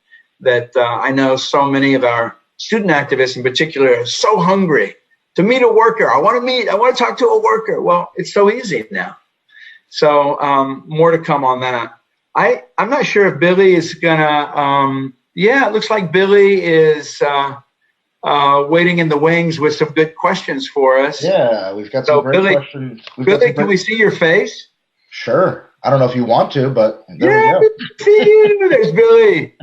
that I know so many of our student activists in particular are so hungry to meet a worker. I want to talk to a worker. Well, it's so easy now. So more to come on that. I'm not sure if Billy is gonna, it looks like Billy is waiting in the wings with some good questions for us. Yeah, we've got some great questions. Billy, can we see your face? Sure. I don't know if you want to, but there we go. See you. There's Billy.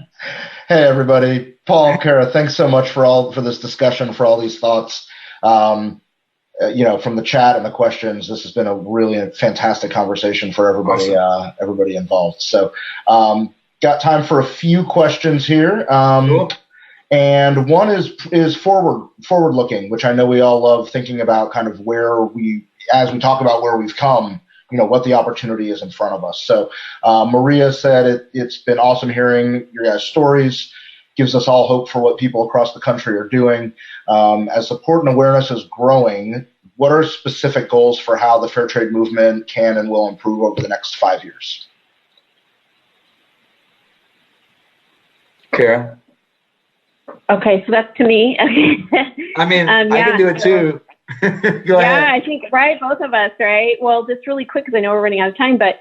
Hey, everybody. Paul and Cara, thanks so much for this discussion, for all these thoughts. From the chat and the questions, this has been a really fantastic conversation for everybody, awesome. Everybody involved. So, got time for a few questions here. Cool. And one is forward looking, which I know we all love thinking about, kind of as we talk about where we've come, what the opportunity is in front of us. So Maria said it's been awesome hearing your guys' stories. Gives us all hope for what people across the country are doing. As support and awareness is growing, what are specific goals for how the fair trade movement can and will improve over the next 5 years? Cara? Okay, so that's to me. I mean, I can do it too. Go ahead. I think, right, both of us, right? Well, just really quick, because I know we're running out of time, but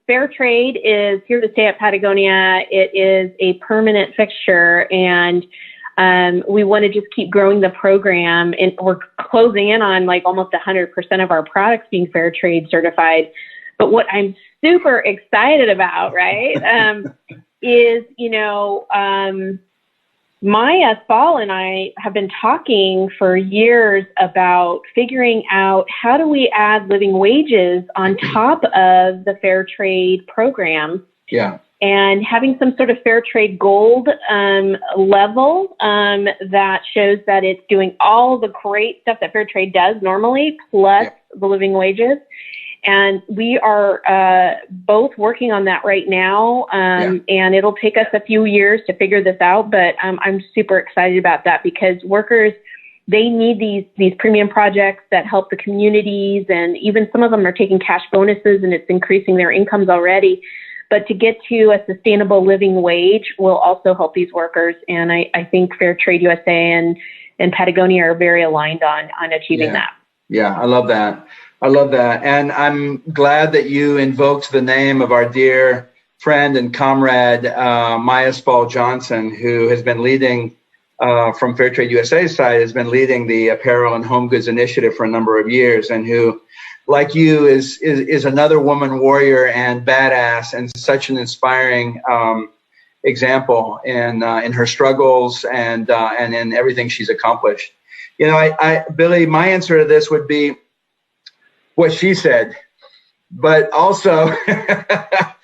fair trade is here to stay at Patagonia. It is a permanent fixture, and we want to just keep growing the program. And we're closing in on like almost 100% of our products being fair trade certified. But what I'm super excited about, right, is, Maya Spall and I have been talking for years about figuring out how do we add living wages on top of the fair trade program. Yeah. And having some sort of fair trade gold level that shows that it's doing all the great stuff that fair trade does normally, plus the living wages. And we are both working on that right now, and it'll take us a few years to figure this out, but I'm super excited about that because workers, they need these premium projects that help the communities, and even some of them are taking cash bonuses, and it's increasing their incomes already. But to get to a sustainable living wage will also help these workers, and I think Fairtrade USA and Patagonia are very aligned on achieving that. Yeah, I love that. And I'm glad that you invoked the name of our dear friend and comrade, Maya Spall Johnson, who has been leading, from Fairtrade USA's side, has been leading the apparel and home goods initiative for a number of years, and who, like you, is another woman warrior and badass, and such an inspiring example in her struggles and in everything she's accomplished. Billy, my answer to this would be what she said, but also, I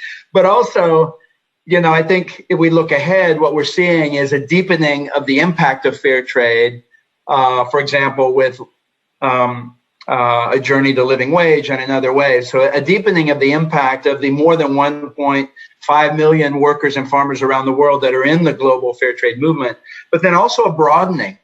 think if we look ahead, what we're seeing is a deepening of the impact of fair trade. For example, with A Journey to Living Wage and in other ways. So a deepening of the impact of the more than 1.5 million workers and farmers around the world that are in the global fair trade movement, but then also a broadening.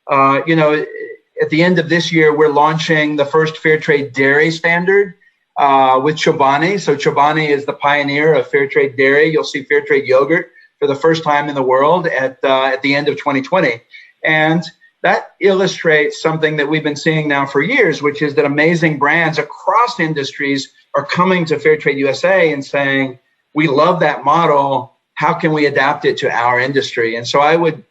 At the end of this year, we're launching the first Fairtrade Dairy standard with Chobani. So Chobani is the pioneer of Fairtrade Dairy. You'll see Fairtrade yogurt for the first time in the world at the end of 2020. And that illustrates something that we've been seeing now for years, which is that amazing brands across industries are coming to Fairtrade USA and saying, we love that model. How can we adapt it to our industry? And so I would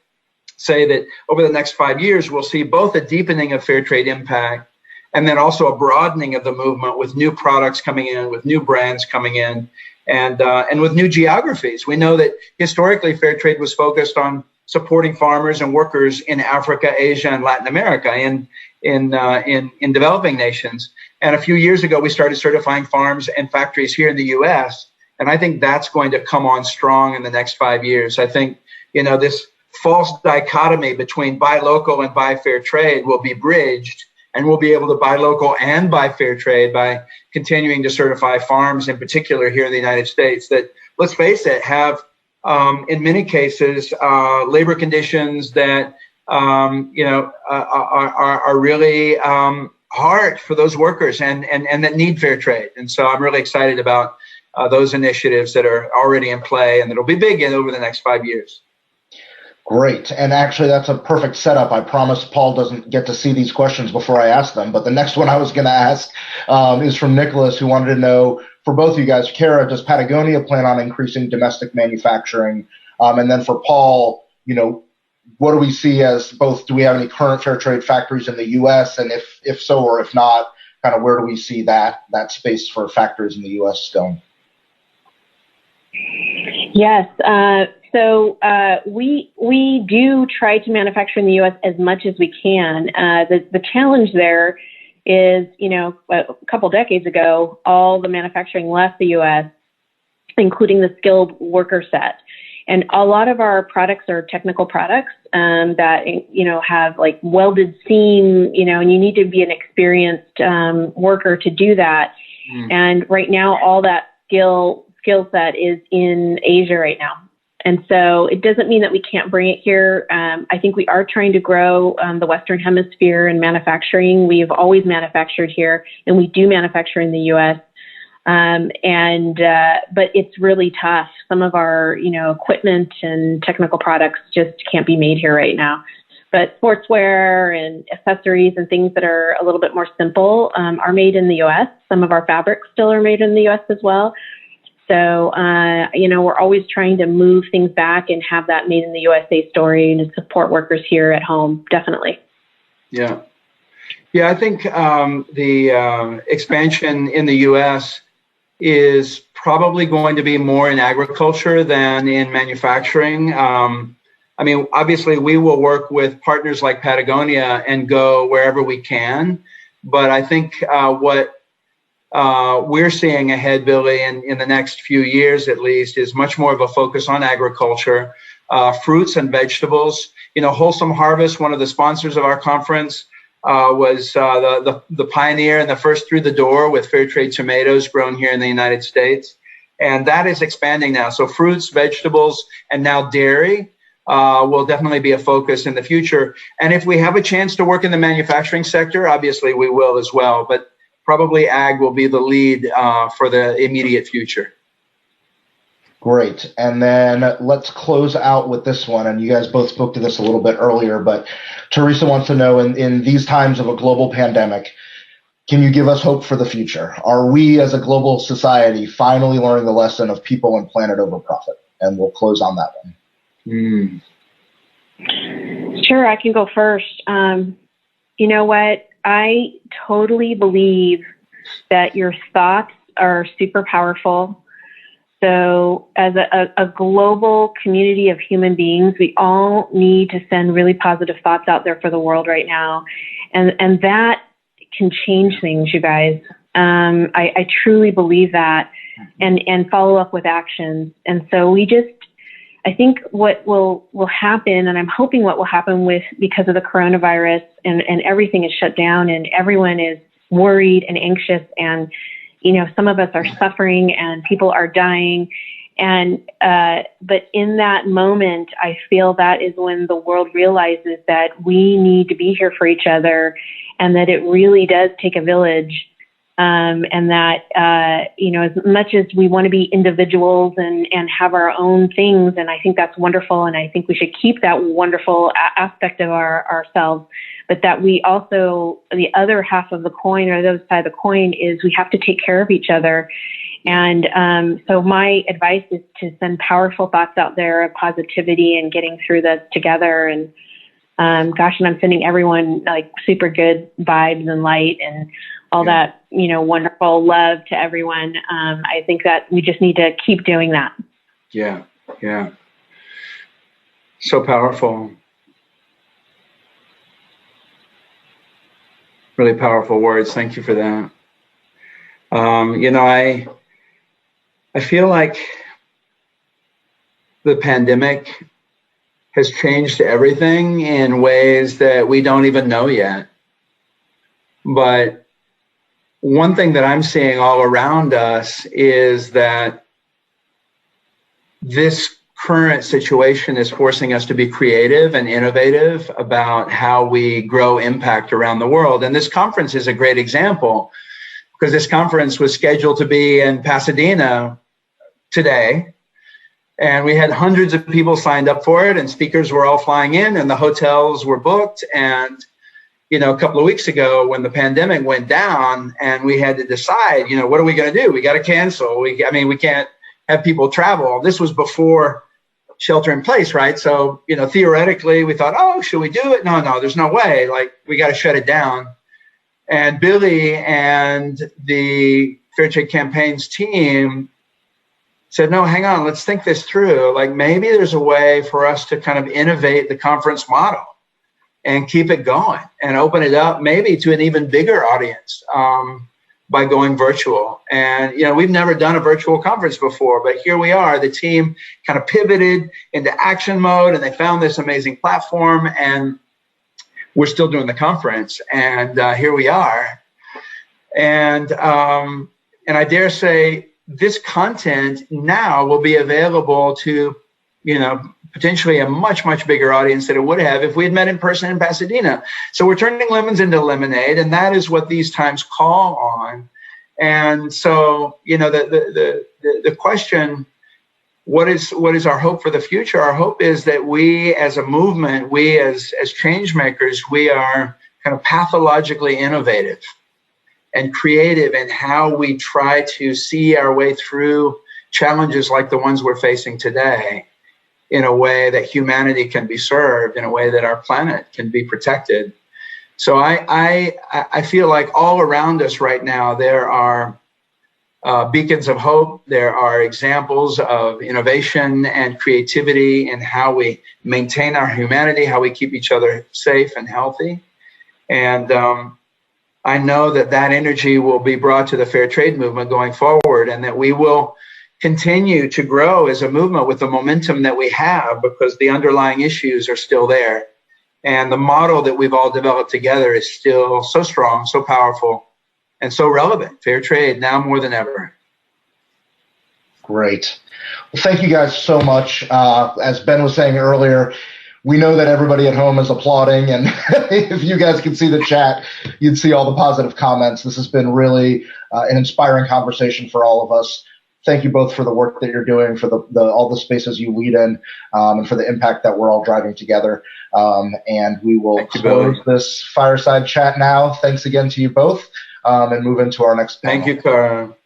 say that over the next 5 years, we'll see both a deepening of fair trade impact and then also a broadening of the movement with new products coming in, with new brands coming in, and with new geographies. We know that historically fair trade was focused on supporting farmers and workers in Africa, Asia, and Latin America, in developing nations. And a few years ago, we started certifying farms and factories here in the U.S., and I think that's going to come on strong in the next 5 years. I think, this false dichotomy between buy local and buy fair trade will be bridged, and we'll be able to buy local and buy fair trade by continuing to certify farms, in particular here in the United States, that, let's face it, have in many cases labor conditions that are really hard for those workers and that need fair trade. And so I'm really excited about those initiatives that are already in play and that'll be big over the next 5 years. Great. And actually, that's a perfect setup. I promise Paul doesn't get to see these questions before I ask them. But the next one I was going to ask is from Nicholas, who wanted to know, for both of you guys, Cara, does Patagonia plan on increasing domestic manufacturing? And then for Paul, what do we see as both, do we have any current fair trade factories in the U.S.? And if so, or if not, kind of where do we see that space for factories in the U.S. going? Yes. So we do try to manufacture in the U.S. as much as we can. The challenge there is, a couple decades ago, all the manufacturing left the U.S., including the skilled worker set. And a lot of our products are technical products that, have like welded seam, and you need to be an experienced worker to do that. And right now, all that skill set is in Asia right now. And so it doesn't mean that we can't bring it here. I think we are trying to grow the Western Hemisphere in manufacturing. We've always manufactured here, and we do manufacture in the U.S. But it's really tough. Some of our, equipment and technical products just can't be made here right now. But sportswear and accessories and things that are a little bit more simple are made in the U.S. Some of our fabrics still are made in the U.S. as well. So, we're always trying to move things back and have that made in the USA story and to support workers here at home. Definitely. Yeah. Yeah, I think the expansion in the U.S. is probably going to be more in agriculture than in manufacturing. Obviously, we will work with partners like Patagonia and go wherever we can. But I think what we're seeing ahead, Billy, in the next few years at least, is much more of a focus on agriculture, fruits and vegetables. Wholesome Harvest, one of the sponsors of our conference, was the pioneer and the first through the door with fair trade tomatoes grown here in the United States. And that is expanding now. So fruits, vegetables, and now dairy will definitely be a focus in the future. And if we have a chance to work in the manufacturing sector, obviously we will as well. But probably ag will be the lead for the immediate future. Great. And then let's close out with this one. And you guys both spoke to this a little bit earlier, but Teresa wants to know, in these times of a global pandemic, can you give us hope for the future? Are we as a global society finally learning the lesson of people and planet over profit? And we'll close on that one. Sure, I can go first. You know what? I totally believe that your thoughts are super powerful. So as a global community of human beings, we all need to send really positive thoughts out there for the world right now. And that can change things, you guys. I truly believe that, and follow up with actions. And so I think what will happen, and I'm hoping what will happen because of the coronavirus and everything is shut down and everyone is worried and anxious, and, you know, some of us are suffering and people are dying. And, but in that moment, I feel that is when the world realizes that we need to be here for each other, and that it really does take a village. And that, you know, as much as we want to be individuals and have our own things, and I think that's wonderful, and I think we should keep that wonderful aspect of ourselves, but that we also, the other half of the coin, or the other side of the coin, is we have to take care of each other. And so my advice is to send powerful thoughts out there of positivity and getting through this together. And gosh, and I'm sending everyone like super good vibes and light and all that, you know, wonderful love to everyone. I think that we just need to keep doing that. Yeah, yeah. So powerful. Really powerful words. Thank you for that. You know, I feel like the pandemic has changed everything in ways that we don't even know yet. But one thing that I'm seeing all around us is that this current situation is forcing us to be creative and innovative about how we grow impact around the world. And this conference is a great example, because this conference was scheduled to be in Pasadena today. And we had hundreds of people signed up for it, and speakers were all flying in, and the hotels were booked. And, you know, a couple of weeks ago when the pandemic went down and we had to decide, you know, what are we going to do? We got to cancel. We can't have people travel. This was before shelter in place, right? So, you know, theoretically we thought, oh, should we do it? No, there's no way. Like, we got to shut it down. And Billy and the Fairtrade Campaigns team said, no, hang on, let's think this through. Like, maybe there's a way for us to kind of innovate the conference model and keep it going and open it up maybe to an even bigger audience by going virtual. And, you know, we've never done a virtual conference before, but here we are. The team kind of pivoted into action mode, and they found this amazing platform, and we're still doing the conference. And here we are. And I dare say this content now will be available to, you know, potentially a much, much bigger audience than it would have if we had met in person in Pasadena. So we're turning lemons into lemonade, and that is what these times call on. And so, you know, the question, what is our hope for the future? Our hope is that we as a movement, we as change makers, we are kind of pathologically innovative and creative in how we try to see our way through challenges like the ones we're facing today, in a way that humanity can be served, in a way that our planet can be protected. So I feel like all around us right now, there are beacons of hope. There are examples of innovation and creativity in how we maintain our humanity, how we keep each other safe and healthy. And I know that energy will be brought to the fair trade movement going forward, and that we will continue to grow as a movement with the momentum that we have, because the underlying issues are still there. And the model that we've all developed together is still so strong, so powerful, and so relevant. Fair trade now more than ever. Great. Well, thank you guys so much. As Ben was saying earlier, we know that everybody at home is applauding, and if you guys could see the chat, you'd see all the positive comments. This has been really an inspiring conversation for all of us. Thank you both for the work that you're doing, for all the spaces you lead in, and for the impact that we're all driving together. And we will close this fireside chat now. Thanks again to you both, and move into our next panel. Thank you, Cara.